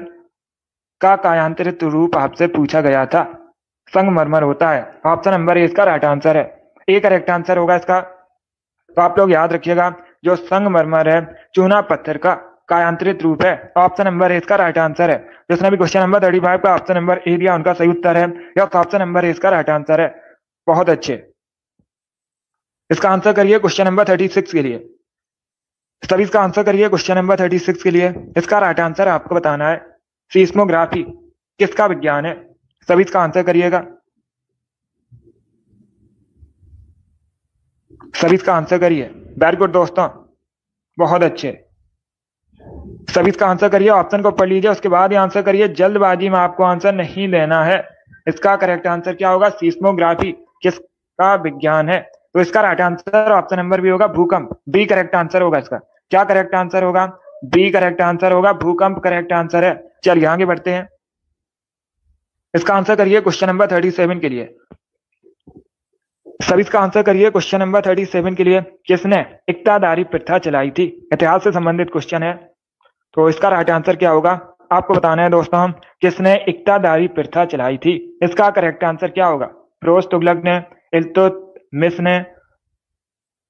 का कायांतरित रूप आपसे पूछा गया था, संगमरमर होता है। ऑप्शन नंबर ए इसका राइट आंसर है। ए करेक्ट आंसर होगा इसका। तो आप लोग याद रखिएगा जो संगमरमर है चूना पत्थर का कायांतरित रूप है। ऑप्शन नंबर ए इसका राइट आंसर है। जिसने भी क्वेश्चन नंबर 35 का ऑप्शन नंबर ए दिया उनका सही उत्तर है। यस, ऑप्शन नंबर ए इसका राइट आंसर है। बहुत अच्छे। इसका आंसर करिए क्वेश्चन नंबर 36 के लिए। सभी इसका आंसर करिए क्वेश्चन नंबर 36 के लिए। इसका राइट आंसर आपको बताना है सीस्मोग्राफी किसका विज्ञान है। सभी इसका आंसर करिएगा। सभी इसका आंसर करिए। वेरी गुड दोस्तों, बहुत अच्छे। सभी इसका आंसर करिए। ऑप्शन को पढ़ लीजिए, उसके बाद ही आंसर करिए। जल्दबाजी में आपको आंसर नहीं देना है। इसका करेक्ट आंसर क्या होगा? सीस्मोग्राफी किसका विज्ञान है। तो इसका right answer option number B होगा भूकंप। बी करेक्ट आंसर होगा इसका। क्या करेक्ट आंसर होगा? बी करेक्ट आंसर होगा, भूकंप करेक्ट आंसर है। चलिए आगे बढ़ते हैं। इसका आंसर करिए क्वेश्चन नंबर 37 के लिए। सभी इसका आंसर करिए क्वेश्चन नंबर 37 के लिए। किसने इक्तादारी प्रथा चलाई थी? इतिहास से संबंधित क्वेश्चन है, तो इसका राइट आंसर क्या होगा? आपको बताना है दोस्तों हम किसने इक्तादारी प्रथा चलाई थी। इसका करेक्ट आंसर क्या होगा? फिरोज तुगलक ने, इल्तुतमिश ने,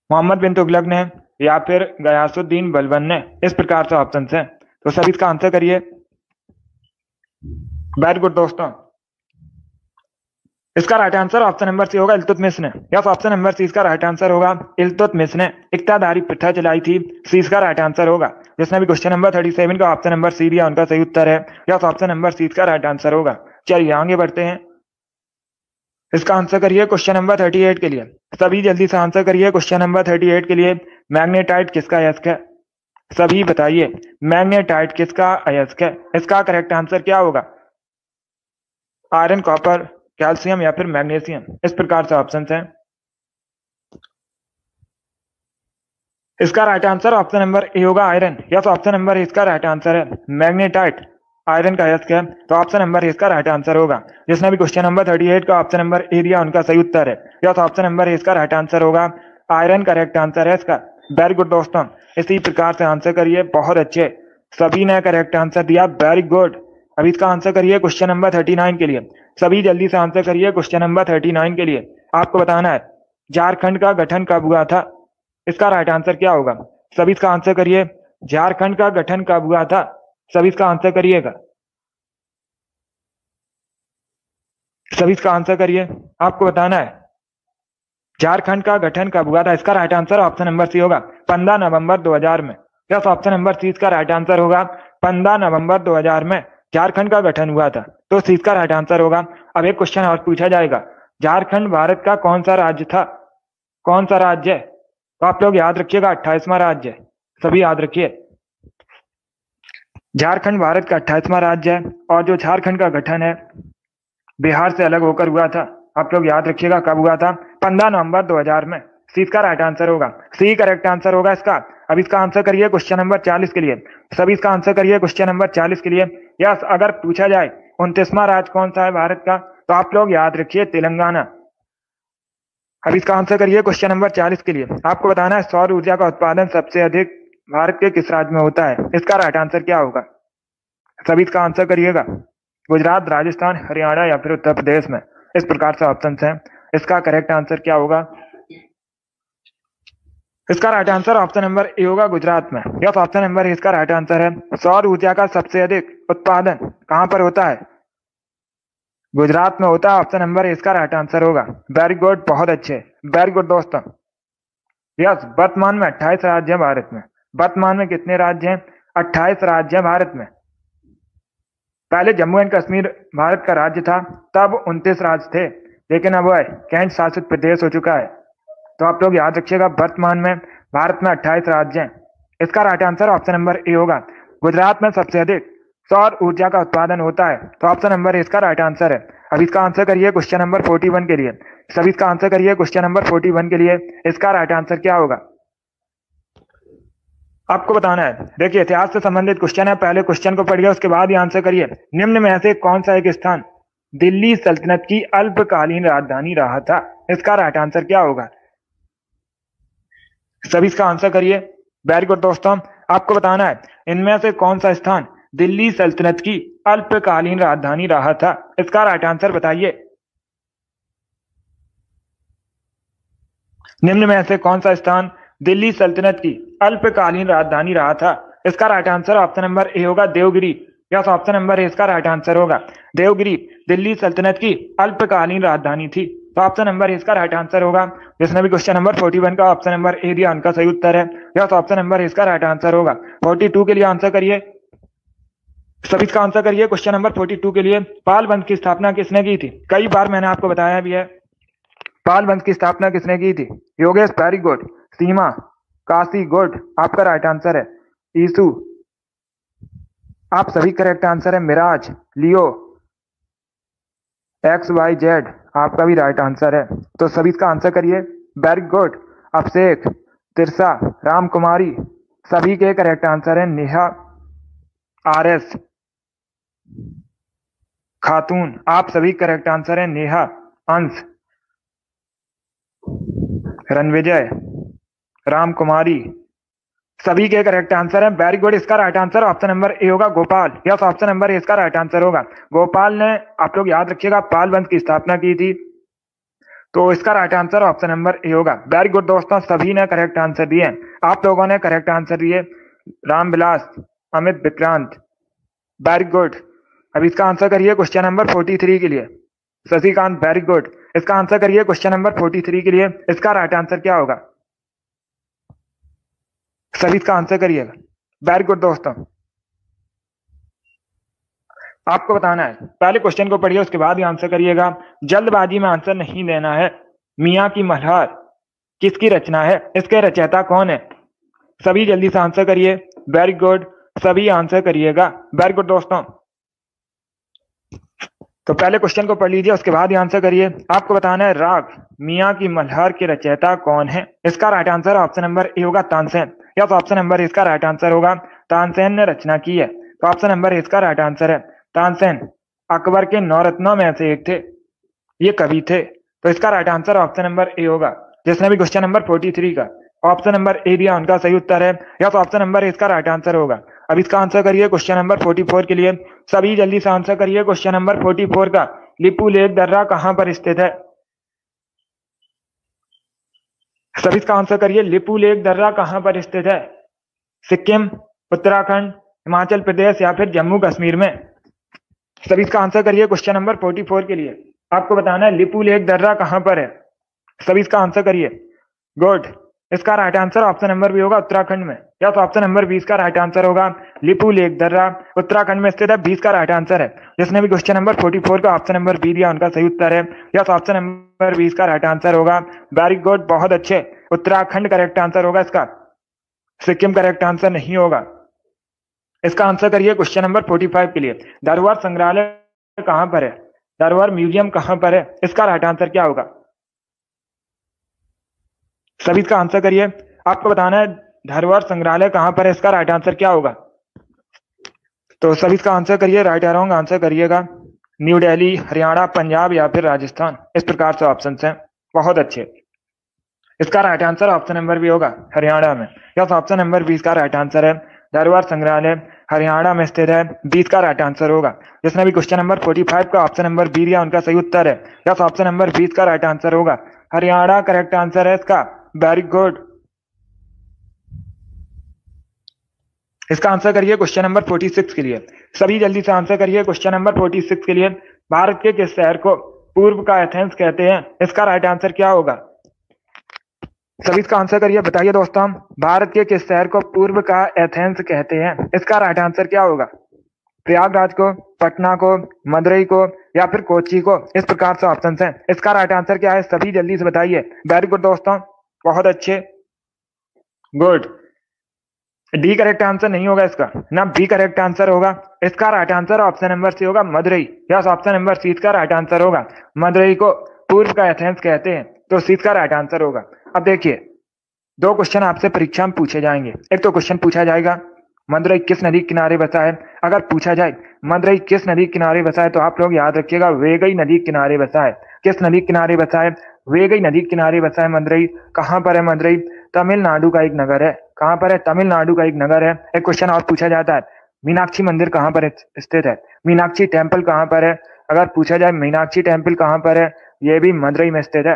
मोहम्मद बिन तुगलक ने, या फिर गयासुद्दीन बलबन ने। इस प्रकार से ऑप्शन हैं, तो सभी इसका आंसर करिए। वेरी गुड दोस्तों। इसका right answer option number C होगा इल्तुतमिश ने। यस, ऑप्शन नंबर सी इसका राइट आंसर होगा इल्तुतमिश ने इक्तादारी प्रथा चलाई थी। सी इसका राइट आंसर होगा। जिसने भी क्वेश्चन नंबर 37 का ऑप्शन नंबर सी दिया उनका सही उत्तर है। यस, ऑप्शन नंबर सी इसका राइट आंसर होगा। चलिए आगे बढ़ते हैं। इसका आंसर करिए क्वेश्चन नंबर 38 के लिए। सभी जल्दी से आंसर करिए क्वेश्चन नंबर 38 के लिए। मैग्नेटाइट किसका अयस्क है? सभी बताइए मैग्नेटाइट किसका अयस्क है? इसका करेक्ट आंसर क्या होगा? आयरन, कॉपर, कैल्शियम या फिर मैग्नीशियम? इस प्रकार से ऑप्शन हैं। इसका right answer option number A होगा आयरन। यस, ऑप्शन नंबर इसका राइट आंसर है। मैग्नेटाइट आयरन का अयस्क है, तो ऑप्शन नंबर इसका राइट आंसर होगा। जिसने भी क्वेश्चन नंबर 38 का ऑप्शन नंबर ए दिया उनका सही उत्तर है। यस, ऑप्शन नंबर इसका राइट आंसर होगा। आयरन करेक्ट आंसर है इसका। वेरी गुड दोस्तों, इसी प्रकार से आंसर करिए। बहुत अच्छे, सभी ने करेक्ट आंसर दिया। Very good. अभी इसका आंसर करिए क्वेश्चन नंबर 39 के लिए। सभी जल्दी से आंसर करिए क्वेश्चन नंबर 39 के लिए। आपको बताना है झारखंड का गठन कब हुआ था? इसका राइट आंसर क्या होगा? सभी इसका आंसर करिए। झारखंड का गठन कब हुआ था? सभी इसका आंसर करिएगा। सभी इसका आंसर करिए। आपको बताना है झारखंड का गठन कब हुआ था। इसका right answer option number C होगा 15 नवंबर 2000 में। यस, ऑप्शन नंबर सी इसका राइट आंसर होगा। 15 नवंबर 2000 में झारखंड का गठन हुआ था, तो सी इसका राइट आंसर होगा। अब एक क्वेश्चन और पूछा जाएगा, झारखंड भारत का कौन सा राज्य था? कौन सा राज्य है? तो आप लोग याद रखिएगा 28वां राज्य है। सभी याद रखिए झारखंड भारत का 28वां राज्य है। और जो झारखंड का गठन है बिहार से अलग होकर हुआ था। आप लोग याद रखिएगा कब हुआ था? 15 नवंबर 2000 में। सी इसका राइट आंसर होगा। सी करेक्ट आंसर होगा इसका। अब इसका आंसर करिए क्वेश्चन नंबर 40 के लिए। सभी इसका आंसर करिए क्वेश्चन नंबर 40 के लिए। यस, अगर पूछा जाए 29वां राज्य कौन सा है भारत का, तो आप लोग याद रखिए तेलंगाना। अब इसका आंसर करिए क्वेश्चन नंबर 40 के लिए। आपको बताना है सौर ऊर्जा का उत्पादन सबसे अधिक भारत के किस राज्य में होता है? इसका राइट आंसर क्या होगा? सभी इसका आंसर करिएगा। गुजरात, राजस्थान, हरियाणा या फिर उत्तर प्रदेश में? इस प्रकार से ऑप्शन हैं। इसका करेक्ट आंसर क्या होगा? इसका right answer option number A होगा गुजरात में। यस, ऑप्शन नंबर इसका राइट आंसर है। सौर ऊर्जा का सबसे अधिक उत्पादन कहां पर होता है? गुजरात में होता है। ऑप्शन नंबर इसका राइट आंसर होगा। वेरी गुड, बहुत अच्छे, वेरी गुड दोस्तों। यस, वर्तमान में 28 राज्य है भारत में। वर्तमान में कितने राज्य हैं? 28 राज्य है भारत में। पहले जम्मू एंड कश्मीर भारत का राज्य था, तब 29 राज्य थे, लेकिन अब वह केंद्र शासित प्रदेश हो चुका है। तो आप लोग याद रखिएगा वर्तमान में भारत में 28 राज्य हैं। इसका right answer option number A होगा। गुजरात में सबसे अधिक सौर ऊर्जा का उत्पादन होता है, तो ऑप्शन नंबर इसका राइट आंसर है। अब इसका आंसर करिए क्वेश्चन नंबर 41 के लिए। सभी इसका आंसर करिए क्वेश्चन नंबर 41 के लिए। इसका राइट आंसर क्या होगा? आपको बताना है। देखिए, इतिहास से संबंधित क्वेश्चन है। पहले क्वेश्चन को पढ़िए, उसके बाद ही आंसर करिए। निम्न में से कौन सा एक स्थान दिल्ली सल्तनत की अल्पकालीन राजधानी रहा था? इसका राइट आंसर क्या होगा? सभी इसका आंसर करिए। वेरी गुड दोस्तों, आपको बताना है इनमें से कौन सा स्थान दिल्ली सल्तनत की अल्पकालीन राजधानी रहा था? इसका राइट आंसर बताइए। निम्न में से कौन सा स्थान दिल्ली सल्तनत की अल्पकालीन राजधानी रहा था? इसका right answer option number A होगा Devagiri. Yes, option number A इसका राइट आंसर होगा। देवगिरी दिल्ली सल्तनत की अल्पकालीन राजधानी थी, तो ऑप्शन नंबर इसका राइट आंसर होगा। जिसने भी क्वेश्चन नंबर 41 का ऑप्शन नंबर ए दिया उनका सही उत्तर है। यस, ऑप्शन नंबर इसका राइट आंसर होगा। 42 के लिए आंसर करिए। सभी इसका आंसर करिए क्वेश्चन नंबर 42 के लिए। पाल वंश की स्थापना किसने की थी? कई बार मैंने आपको बताया भी है। पाल वंश की स्थापना किसने की थी? Yogesh, very good. Seema, Kashi, good, आपका राइट आंसर है। ईसु, आप सभी करेक्ट आंसर है। मिराज, लियो, XYZ, आपका भी राइट आंसर है। तो सभी इसका आंसर करिए। Very good. अभिषेक, तिरसा, राम कुमारी, सभी के करेक्ट आंसर है। नेहा, RS, खातून, आप सभी करेक्ट आंसर है। नेहा, अंश, रणविजय, राम कुमारी, सभी के करेक्ट आंसर है। Very good. इसका right answer option number A होगा Gopal. Yes, option number A इसका राइट आंसर होगा। गोपाल ने, आप लोग याद रखिएगा, पाल वंश की स्थापना की थी, तो इसका right answer option number A होगा। वेरी गुड दोस्तों, सभी ने करेक्ट आंसर दिए। आप लोगों ने करेक्ट आंसर दिए। Ramvilas, Amit, Vikrant, very good. अब इसका आंसर करिए क्वेश्चन नंबर 43 के लिए। Shashikant, very good. इसका आंसर करिए क्वेश्चन नंबर 43 के लिए। इसका राइट आंसर क्या होगा? सभी इसका आंसर करिएगा। वेरी गुड दोस्तों। आपको बताना है, पहले क्वेश्चन को पढ़िए उसके बाद ही आंसर करिएगा। जल्दबाजी में आंसर नहीं देना है। मियाँ की मल्हार किसकी रचना है? इसके रचयिता कौन है? सभी जल्दी से आंसर करिए। वेरी गुड, सभी आंसर करिएगा। वेरी गुड दोस्तों। तो पहले क्वेश्चन को पढ़ लीजिए उसके बाद ही आंसर करिए। आपको बताना है राग मियाँ की मल्हार के रचयिता कौन है? इसका right answer option number A होगा तानसेन। या तो ऑप्शन नंबर इसका राइट आंसर होगा तानसेन ने रचना की है। तो ऑप्शन नंबर इसका राइट आंसर है तानसेन। अकबर के 9 रत्नों में से एक थे, ये कवि थे। तो इसका right answer option number A होगा। जिसने भी क्वेश्चन नंबर 43 का ऑप्शन नंबर ए दिया उनका सही उत्तर है। या तो ऑप्शन नंबर इसका राइट आंसर होगा। अब इसका आंसर करिए क्वेश्चन नंबर 44 के लिए। सभी जल्दी से आंसर करिए क्वेश्चन नंबर 44 का। लिपू लेक दर्रा कहां पर स्थित है? सभी इसका आंसर करिए। लिपू लेक दर्रा कहां पर स्थित है? सिक्किम, उत्तराखंड, हिमाचल प्रदेश या फिर जम्मू कश्मीर में? सभी इसका आंसर करिए क्वेश्चन नंबर 44 के लिए। आपको बताना है लिपू लेक दर्रा कहां पर है। सभी इसका आंसर करिए। गुड। इसका right answer option number B होगा उत्तराखंड में। या तो ऑप्शन नंबर 20 का राइट आंसर होगा लिपू लेक दर्रा उत्तराखंड में स्थित है। 20 का राइट आंसर है। जिसने भी क्वेश्चन नंबर 44 का ऑप्शन नंबर बी दिया उनका सही उत्तर है। या तो ऑप्शन नंबर 20 का राइट आंसर होगा। वेरी गुड, बहुत अच्छे। उत्तराखंड करेक्ट आंसर होगा इसका। सिक्किम करेक्ट आंसर नहीं होगा। इसका आंसर करिए क्वेश्चन नंबर 45 के लिए। धरोहर संग्रहालय कहां पर है? धरोहर म्यूजियम कहां पर है? इसका राइट आंसर क्या होगा? सभी इसका आंसर करिए। आपको बताना है धरोहर संग्रहालय कहां पर है। इसका राइट आंसर क्या होगा? तो सभी इसका आंसर करिए। राइट या रॉन्ग आंसर करिएगा। न्यू दिल्ली, हरियाणा, पंजाब या फिर राजस्थान? इस प्रकार से ऑप्शन हैं। बहुत अच्छे। इसका राइट आंसर ऑप्शन नंबर भी होगा हरियाणा में। या तो ऑप्शन नंबर 20 का राइट आंसर है धरोहर संग्रहालय हरियाणा में स्थित है। 20 का राइट आंसर होगा। जिसने भी क्वेश्चन नंबर 45 का ऑप्शन नंबर बी दिया उनका सही उत्तर है। या तो ऑप्शन नंबर 20 का राइट आंसर होगा हरियाणा करेक्ट आंसर है इसका। Very good. इसका आंसर करिए क्वेश्चन नंबर 46 के लिए। सभी जल्दी से आंसर करिए क्वेश्चन नंबर 46 के लिए। भारत के किस शहर को पूर्व का एथेंस कहते हैं? इसका राइट आंसर क्या होगा? सभी इसका आंसर करिए। बताइए दोस्तों, भारत के किस शहर को पूर्व का एथेंस कहते हैं? इसका राइट आंसर क्या होगा? प्रयागराज को, पटना को, मदुरई को या फिर कोच्चि को? इस प्रकार से ऑप्शन हैं। इसका राइट आंसर क्या है? सभी जल्दी से बताइए। वेरी गुड दोस्तों, बहुत अच्छे। गुड। डी करेक्ट आंसर नहीं होगा इसका, ना बी करेक्ट आंसर होगा। इसका right answer option number C होगा मदुरई। या ऑप्शन नंबर सी का राइट आंसर होगा। मदुरई को पूर्व का एथेंस कहते हैं। तो सी का राइट आंसर होगा। अब देखिए, 2 क्वेश्चन आपसे परीक्षा में पूछे जाएंगे। एक तो क्वेश्चन पूछा जाएगा मदुरई किस नदी के किनारे बसा है। अगर पूछा जाए मदुरई किस नदी के किनारे बसा है तो आप लोग याद रखिएगा वेगई नदी के किनारे बसा है। किस नदी के किनारे बसा है? वेगई नदी के किनारे बसा है मदुरई। कहां पर है मदुरई? तमिलनाडु का एक नगर है। कहां पर है? तमिलनाडु का एक नगर है। एक क्वेश्चन और पूछा जाता है मीनाक्षी मंदिर कहां पर स्थित है? मीनाक्षी टेम्पल कहां पर है? अगर पूछा जाए मीनाक्षी टेम्पल कहां पर है, यह भी मदुरई में स्थित है।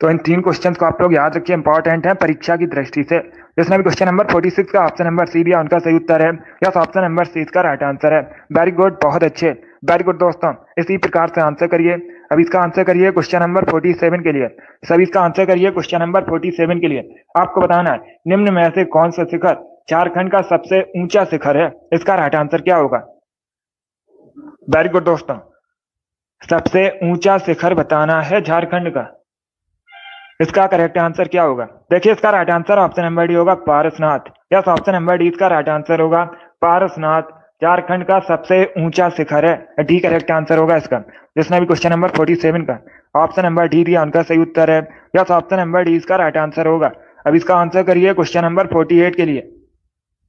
तो इन 3 क्वेश्चन को आप लोग याद रखिए, इंपॉर्टेंट है परीक्षा की दृष्टि से। जिसने भी क्वेश्चन नंबर 46 का ऑप्शन नंबर सी दिया उनका सही उत्तर है। या ऑप्शन नंबर सी इसका राइट आंसर है। वेरी गुड, बहुत अच्छे। वेरी गुड दोस्तों, इसी प्रकार से आंसर करिए। अब इसका आंसर करिए क्वेश्चन नंबर 47 के लिए। सभी इसका आंसर करिए क्वेश्चन नंबर 47 के लिए। आपको बताना है निम्न में से कौन सा शिखर झारखंड का सबसे ऊंचा शिखर है? इसका राइट आंसर क्या होगा? वेरी गुड दोस्तों, सबसे ऊंचा शिखर बताना है झारखंड का। इसका करेक्ट आंसर क्या होगा? देखिए, इसका right answer option number D होगा Parasnath. Yes, option number D इसका राइट आंसर होगा पारसनाथ। झारखंड का सबसे ऊंचा शिखर है। डी करेक्ट आंसर होगा इसका। जिसने भी क्वेश्चन नंबर 47 का ऑप्शन नंबर डी दिया उनका सही उत्तर है। यस, ऑप्शन नंबर डी इसका राइट आंसर होगा। अब इसका आंसर करिए क्वेश्चन नंबर 48 के लिए।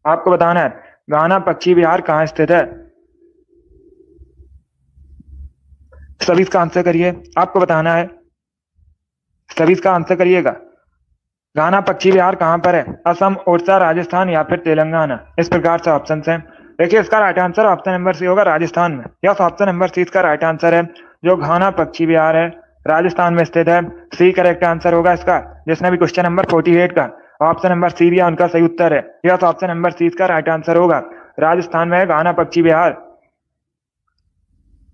आपको बताना है घाना पक्षी विहार कहाँ स्थित है? सभी इसका आंसर करिए। आपको बताना है, सभी इसका आंसर करिएगा। घाना पक्षी विहार कहां पर है? असम, उड़ीसा, राजस्थान या फिर तेलंगाना? इस प्रकार से ऑप्शन हैं। देखिए, इसका right answer option number C होगा राजस्थान में। यस, ऑप्शन नंबर सी इसका राइट आंसर है। जो घाना पक्षी विहार है राजस्थान में स्थित है। सी करेक्ट आंसर होगा इसका। जिसने भी क्वेश्चन नंबर 48 का ऑप्शन नंबर सी दिया उनका सही उत्तर है। यस, ऑप्शन नंबर सी इसका राइट आंसर होगा। राजस्थान में है घाना पक्षी विहार।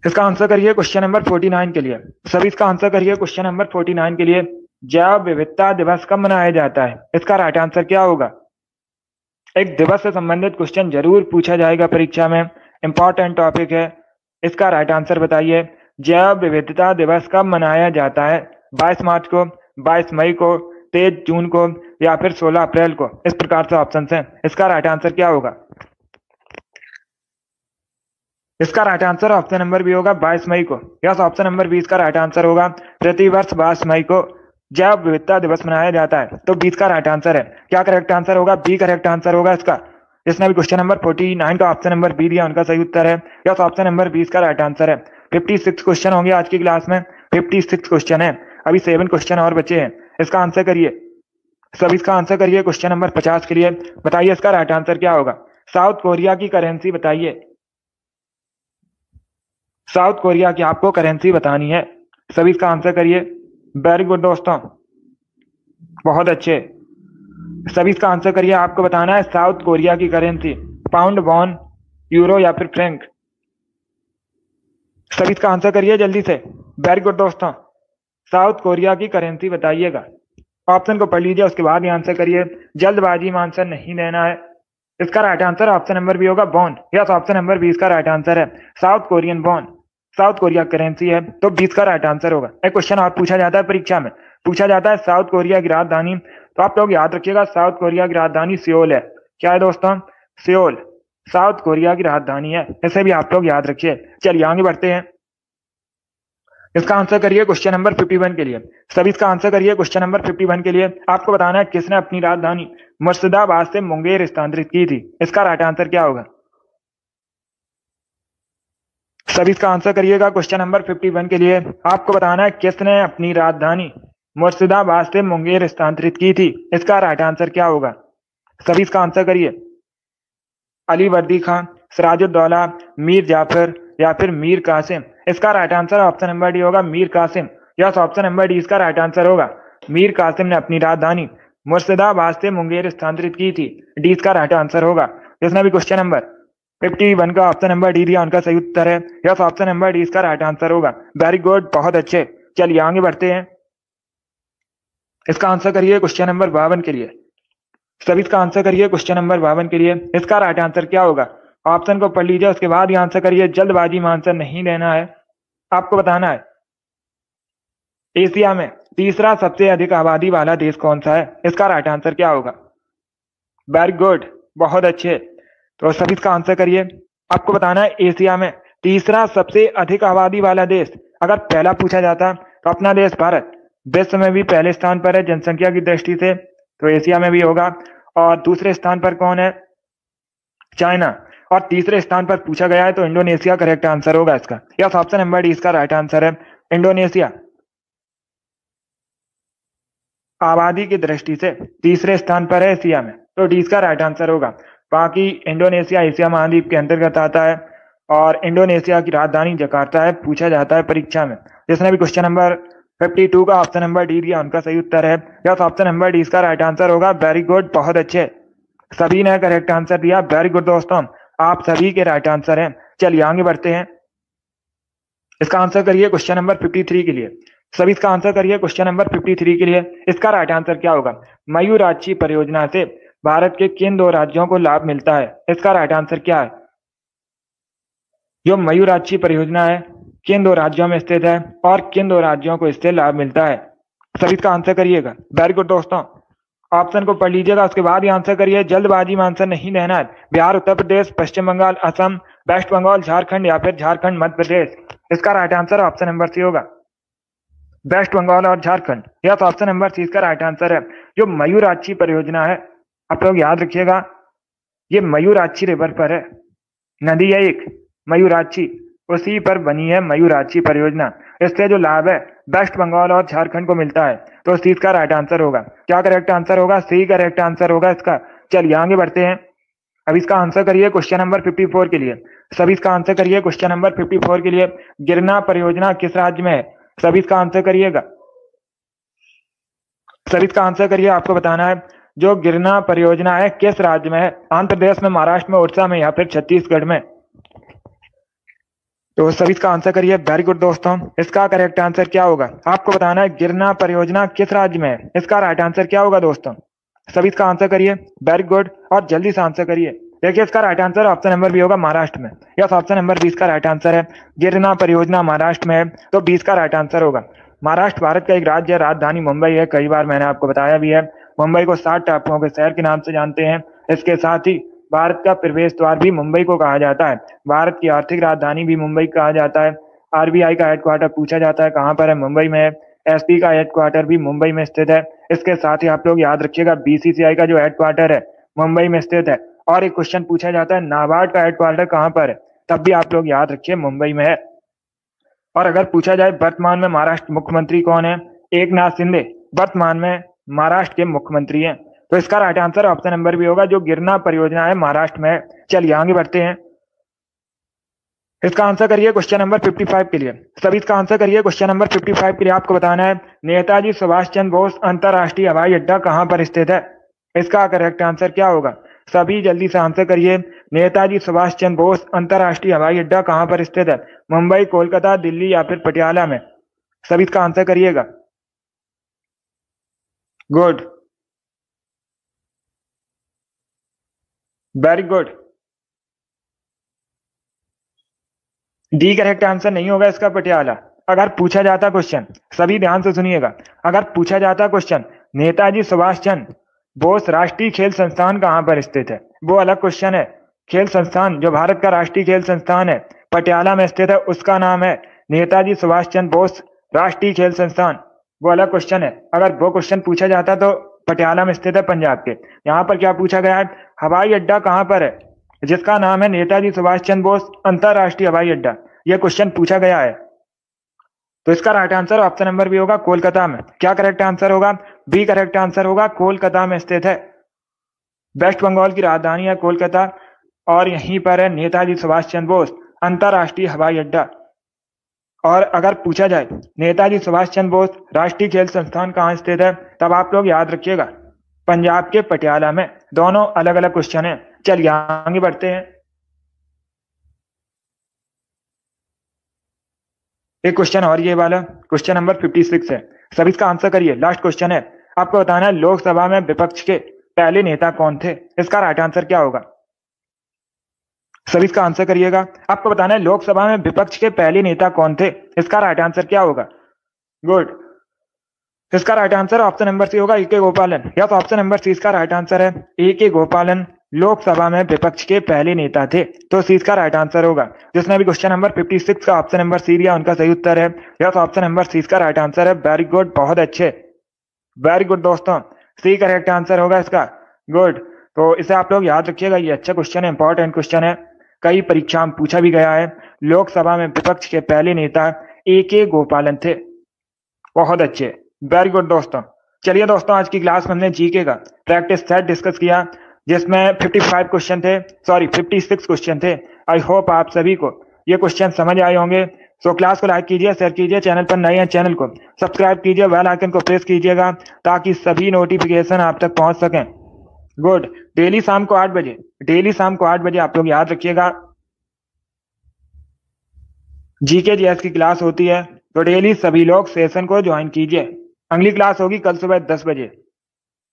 इसका आंसर करिए क्वेश्चन नंबर 49 के लिए। सभी इसका आंसर करिए क्वेश्चन नंबर 49 के लिए। जैव विविधता दिवस कब मनाया जाता है? इसका राइट आंसर क्या होगा? एक दिवस से संबंधित क्वेश्चन जरूर पूछा जाएगा परीक्षा में, इंपॉर्टेंट टॉपिक है। इसका राइट आंसर बताइए। जैव विविधता दिवस कब मनाया जाता है? 22 मार्च को, 22 मई को, 23 जून को, या फिर 16 अप्रैल को? इस प्रकार से ऑप्शन है। इसका राइट आंसर क्या होगा? इसका right answer option number B होगा 22 मई को। यस, ऑप्शन नंबर 20 का राइट आंसर होगा। प्रतिवर्ष 22 मई को जैव विविधता दिवस मनाया जाता है, तो 20 का राइट आंसर है। क्या करेक्ट आंसर होगा? बी करेक्ट आंसर होगा इसका। जिसने भी क्वेश्चन नंबर 49 का ऑप्शन नंबर बी दिया उनका सही उत्तर है। यस, ऑप्शन नंबर 20 का राइट आंसर है। 56 क्वेश्चन होंगे आज की क्लास में। 56 क्वेश्चन है, अभी 7 क्वेश्चन और बचे हैं। इसका आंसर करिए। सब इसका आंसर करिए क्वेश्चन नंबर 50 के लिए। बताइए इसका राइट आंसर क्या होगा? साउथ कोरिया की करेंसी बताइए। साउथ कोरिया की आपको करेंसी बतानी है। सभी इसका आंसर करिए। वेरी गुड दोस्तों, बहुत अच्छे। सभी इसका आंसर करिए। आपको बताना है साउथ कोरिया की करेंसी, पाउंड, वॉन, यूरो या फिर फ्रैंक। सभी इसका आंसर करिए जल्दी से। वेरी गुड दोस्तों, साउथ कोरिया की करेंसी बताइएगा। ऑप्शन को पढ़ लीजिए, उसके बाद ही आंसर करिए। जल्दबाजी में आंसर नहीं देना है। इसका right answer option number B होगा, बॉन्ड। यस, ऑप्शन नंबर 20 का राइट आंसर है। South Korean bond south Korea currency है, तो 20 का राइट आंसर होगा। एक क्वेश्चन और पूछा जाता है परीक्षा में, पूछा जाता है साउथ कोरिया की राजधानी। तो आप लोग याद रखिएगा, साउथ कोरिया की राजधानी सियोल है। क्या है दोस्तों? सियोल साउथ कोरिया की राजधानी है। इसे भी आप लोग याद रखिए। चलिए आगे बढ़ते हैं। इसका आंसर करिए क्वेश्चन नंबर 51 के लिए। सभी इसका आंसर करिए क्वेश्चन नंबर 51 के लिए। आपको बताना है किसने अपनी राजधानी मुर्शिदाबाद से मुंगेर स्थानांतरित की थी। इसका राइट आंसर क्या होगा? सभी इसका आंसर करिएगा क्वेश्चन नंबर 51 के लिए। आपको बताना है किसने अपनी राजधानी मुर्शिदाबाद से मुंगेर स्थानांतरित की थी। इसका राइट आंसर क्या होगा? सभी इसका आंसर करिए। अली वर्दी खान, सिराजुद्दौला, मीर जाफर या फिर मीर कासिम। इसका right answer option number D होगा, Mir Qasim. Yes, option number D इसका राइट आंसर होगा। मीर कासिम ने अपनी राजधानी मुर्शिदाबाद से मुंगेर स्थानांतरित की थी। डी इसका राइट आंसर होगा। जिसने भी क्वेश्चन नंबर 51 का ऑप्शन नंबर डी दिया उनका सही उत्तर है। यस, ऑप्शन नंबर डी इसका राइट आंसर होगा। वेरी गुड, बहुत अच्छे। चलिए आगे बढ़ते हैं। इसका आंसर करिए क्वेश्चन नंबर 52 के लिए। सभी इसका आंसर करिए क्वेश्चन नंबर 52 के लिए। इसका राइट आंसर क्या होगा? ऑप्शन को पढ़ लीजिए, उसके बाद ही आंसर करिए। जल्दबाजी में आंसर नहीं देना है। आपको बताना है एशिया में तीसरा सबसे अधिक आबादी वाला देश कौन सा है। इसका राइट आंसर क्या होगा? वेरी गुड, बहुत अच्छे। तो सभी इसका आंसर करिए। आपको बताना है एशिया में तीसरा सबसे अधिक आबादी वाला देश। अगर पहला पूछा जाता तो अपना देश भारत विश्व में भी पहले स्थान पर है जनसंख्या की दृष्टि से, तो एशिया में भी होगा। और दूसरे स्थान पर कौन है? चाइना। और तीसरे स्थान पर पूछा गया है तो इंडोनेशिया करेक्ट आंसर होगा इसका। यस, ऑप्शन नंबर डी इसका राइट आंसर है। इंडोनेशिया आबादी की दृष्टि से तीसरे स्थान पर है एशिया में, तो डी इसका राइट आंसर होगा। बाकी इंडोनेशिया एशिया महाद्वीप के अंतर्गत आता है और इंडोनेशिया की राजधानी जकार्ता है, पूछा जाता है परीक्षा में। जिसने भी क्वेश्चन नंबर 52 का ऑप्शन नंबर डी दिया उनका सही उत्तर है। यस, ऑप्शन नंबर डी इसका राइट आंसर होगा। वेरी गुड, बहुत अच्छे। सभी ने करेक्ट आंसर दिया। वेरी गुड दोस्तों, आप सभी के राइट आंसर हैं। चलिए आगे बढ़ते हैं। इसका आंसर करिए क्वेश्चन नंबर 53 के लिए। सभी इसका आंसर करिए क्वेश्चन नंबर 53 के लिए। इसका राइट आंसर क्या होगा? मयूराक्षी परियोजना से भारत के किन दो राज्यों को लाभ मिलता है। इसका राइट आंसर क्या है? जो मयूराक्षी परियोजना है किन दो राज्यों में स्थित है और किन दो राज्यों को इससे लाभ मिलता है। सभी इसका आंसर करिएगा। वेरी गुड दोस्तों, ऑप्शन को पढ़ लीजिएगा, उसके बाद ही आंसर करिए। जल्दबाजी में आंसर नहीं देना है। बिहार, उत्तर प्रदेश, पश्चिम बंगाल, असम, वेस्ट बंगाल, झारखंड या फिर झारखंड मध्य प्रदेश। इसका right answer option number C होगा, वेस्ट बंगाल और Jharkhand. Yes, option number C इसका राइट आंसर है। जो मयूराक्षी परियोजना है, आप लोग याद रखिएगा, ये मयूराक्षी रिवर पर है, नदी है एक मयूराक्षी, उसी पर बनी है मयूराक्षी परियोजना। इससे जो लाभ है वेस्ट बंगाल और झारखंड को मिलता है, तो सी इसका राइट आंसर होगा। क्या करेक्ट आंसर होगा? सी करेक्ट आंसर होगा इसका। चलिए आगे बढ़ते हैं। अब इसका आंसर करिए क्वेश्चन नंबर 54 के लिए। सभी इसका आंसर करिए क्वेश्चन नंबर 54 के लिए। गिरना परियोजना किस राज्य में है? सभी इसका आंसर करिएगा। सभी इसका आंसर करिए। आपको बताना है जो गिरना परियोजना है किस राज्य में है? आंध्र प्रदेश में, महाराष्ट्र में, उड़ीसा में या फिर छत्तीसगढ़ में। तो सभी इसका आंसर करिए। वेरी गुड दोस्तों, इसका करेक्ट आंसर क्या होगा आपको बताना है। गिरना परियोजना किस राज्य में है, इसका राइट आंसर क्या होगा दोस्तों। सभी इसका आंसर करिए। वेरी गुड, और जल्दी से आंसर करिए। देखिए इसका right answer option number B होगा, महाराष्ट्र में। यस, ऑप्शन नंबर 20 का राइट आंसर है। गिरना परियोजना महाराष्ट्र में है, तो 20 का राइट आंसर होगा। महाराष्ट्र भारत का एक राज्य है, राजधानी मुंबई है, कई बार मैंने आपको बताया भी है। मुंबई को 7 टापुओं के शहर के नाम से जानते हैं। इसके साथ ही भारत का प्रवेश द्वार भी मुंबई को कहा जाता है। भारत की आर्थिक राजधानी भी मुंबई कहा जाता है। आरबीआई का हेडक्वार्टर पूछा जाता है कहाँ पर है, मुंबई में है। एसपी का हेडक्वार्टर भी मुंबई में स्थित है। इसके साथ ही आप लोग याद रखिएगा, बीसीसीआई का जो हेडक्वार्टर है मुंबई में स्थित है। और एक क्वेश्चन पूछा जाता है नाबार्ड का हेडक्वार्टर कहाँ पर है, तब भी आप लोग याद रखिए मुंबई में है। और अगर पूछा जाए वर्तमान में महाराष्ट्र मुख्यमंत्री कौन है, एकनाथ शिंदे वर्तमान में महाराष्ट्र के मुख्यमंत्री हैं। तो इसका राइट आंसर ऑप्शन नंबर भी होगा, जो गिरना परियोजना है महाराष्ट्र में है। चलिए आगे बढ़ते हैं। इसका आंसर करिए क्वेश्चन नंबर 55 के लिए। सभी इसका आंसर करिए। क्वेश्चन नंबर 55 के लिए आपको बताना है नेताजी सुभाष चंद्र बोस अंतरराष्ट्रीय हवाई अड्डा कहां पर स्थित है, इसका करेक्ट आंसर क्या होगा। सभी जल्दी से आंसर करिए। नेताजी सुभाष चंद्र बोस अंतरराष्ट्रीय हवाई अड्डा कहां पर स्थित है, मुंबई, कोलकाता, दिल्ली या फिर पटियाला में। सभी इसका आंसर करिएगा। Good, very good. D correct answer नहीं होगा इसका, पटियाला। अगर पूछा जाता क्वेश्चन, सभी ध्यान से सुनिएगा, अगर पूछा जाता क्वेश्चन नेताजी सुभाष चंद्र बोस राष्ट्रीय खेल संस्थान कहां पर स्थित है, वो अलग क्वेश्चन है। खेल संस्थान जो भारत का राष्ट्रीय खेल संस्थान है पटियाला में स्थित है, उसका नाम है नेताजी सुभाष चंद्र बोस राष्ट्रीय खेल संस्थान, वो अलग क्वेश्चन है। अगर वो क्वेश्चन पूछा जाता तो पटियाला में स्थित है पंजाब के। यहाँ पर क्या पूछा गया है, हवाई अड्डा कहां पर है, जिसका नाम है नेताजी सुभाष चंद्र बोस अंतरराष्ट्रीय हवाई अड्डा, यह क्वेश्चन पूछा गया है। तो इसका राइट आंसर ऑप्शन नंबर भी होगा, कोलकाता में। क्या करेक्ट आंसर होगा, बी करेक्ट आंसर होगा, कोलकाता में स्थित है। वेस्ट बंगाल की राजधानी है कोलकाता, और यहीं पर है नेताजी सुभाष चंद्र बोस अंतरराष्ट्रीय हवाई अड्डा। और अगर पूछा जाए नेताजी सुभाष चंद्र बोस राष्ट्रीय खेल संस्थान कहाँ स्थित है, तब आप लोग याद रखिएगा पंजाब के पटियाला में। दोनों अलग अलग क्वेश्चन है। चलिए आगे बढ़ते हैं। एक क्वेश्चन और ये वाला क्वेश्चन नंबर 56 है। सभी इसका आंसर करिए। लास्ट क्वेश्चन है, आपको बताना है लोकसभा में विपक्ष के पहले नेता कौन थे, इसका राइट आंसर क्या होगा। सभी इसका आंसर करिएगा। आपको बताना है लोकसभा में विपक्ष के पहले नेता कौन थे, इसका राइट आंसर क्या होगा। गुड, इसका right answer option number C होगा, ए.के. गोपालन। या तो ऑप्शन नंबर सी इसका राइट आंसर है। ए.के. गोपालन लोकसभा में विपक्ष के पहले नेता थे, तो सी इसका राइट आंसर होगा। जिसने भी क्वेश्चन नंबर 56 का ऑप्शन नंबर सी दिया उनका सही उत्तर है। या तो ऑप्शन नंबर सी इसका राइट आंसर है। वेरी गुड, बहुत अच्छे, वेरी गुड दोस्तों, सी करेक्ट आंसर होगा इसका। गुड, तो इसे आप लोग याद रखिएगा, ये अच्छा क्वेश्चन है, इंपॉर्टेंट क्वेश्चन है, कई परीक्षा में पूछा भी गया है। लोकसभा में विपक्ष के पहले नेता ए.के. गोपालन थे। बहुत अच्छे, वेरी गुड दोस्तों। चलिए दोस्तों, आज की क्लास में हमने जीके का प्रैक्टिस सेट डिस्कस किया, जिसमें 55 क्वेश्चन थे, सॉरी 56 क्वेश्चन थे। आई होप आप सभी को ये क्वेश्चन समझ आए होंगे। सो क्लास को लाइक कीजिए, शेयर कीजिए, चैनल पर नए हैं चैनल को सब्सक्राइब कीजिए, बेल आइकन को प्रेस कीजिएगा ताकि सभी नोटिफिकेशन आप तक पहुंच सकें। गुड, डेली शाम को 8 बजे, डेली शाम को 8 बजे आप लोग याद रखिएगा जीके जीएस की क्लास होती है, तो डेली सभी लोग सेशन को ज्वाइन कीजिए। अगली क्लास होगी कल सुबह 10 बजे,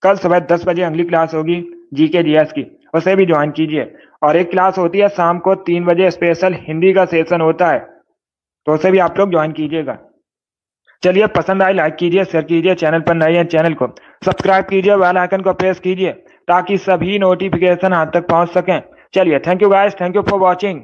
कल सुबह 10 बजे अगली क्लास होगी जीके जीएस की, उसे भी ज्वाइन कीजिए। और एक क्लास होती है शाम को 3 बजे, स्पेशल हिंदी का सेशन होता है, तो उसे भी आप लोग ज्वाइन कीजिएगा। चलिए, पसंद आए लाइक कीजिए, शेयर कीजिए, चैनल पर नए हैं चैनल को सब्सक्राइब कीजिए, बेल आइकन को प्रेस कीजिए ताकि सभी नोटिफिकेशन आप तक पहुंच सकें। चलिए, thank you guys, thank you for watching.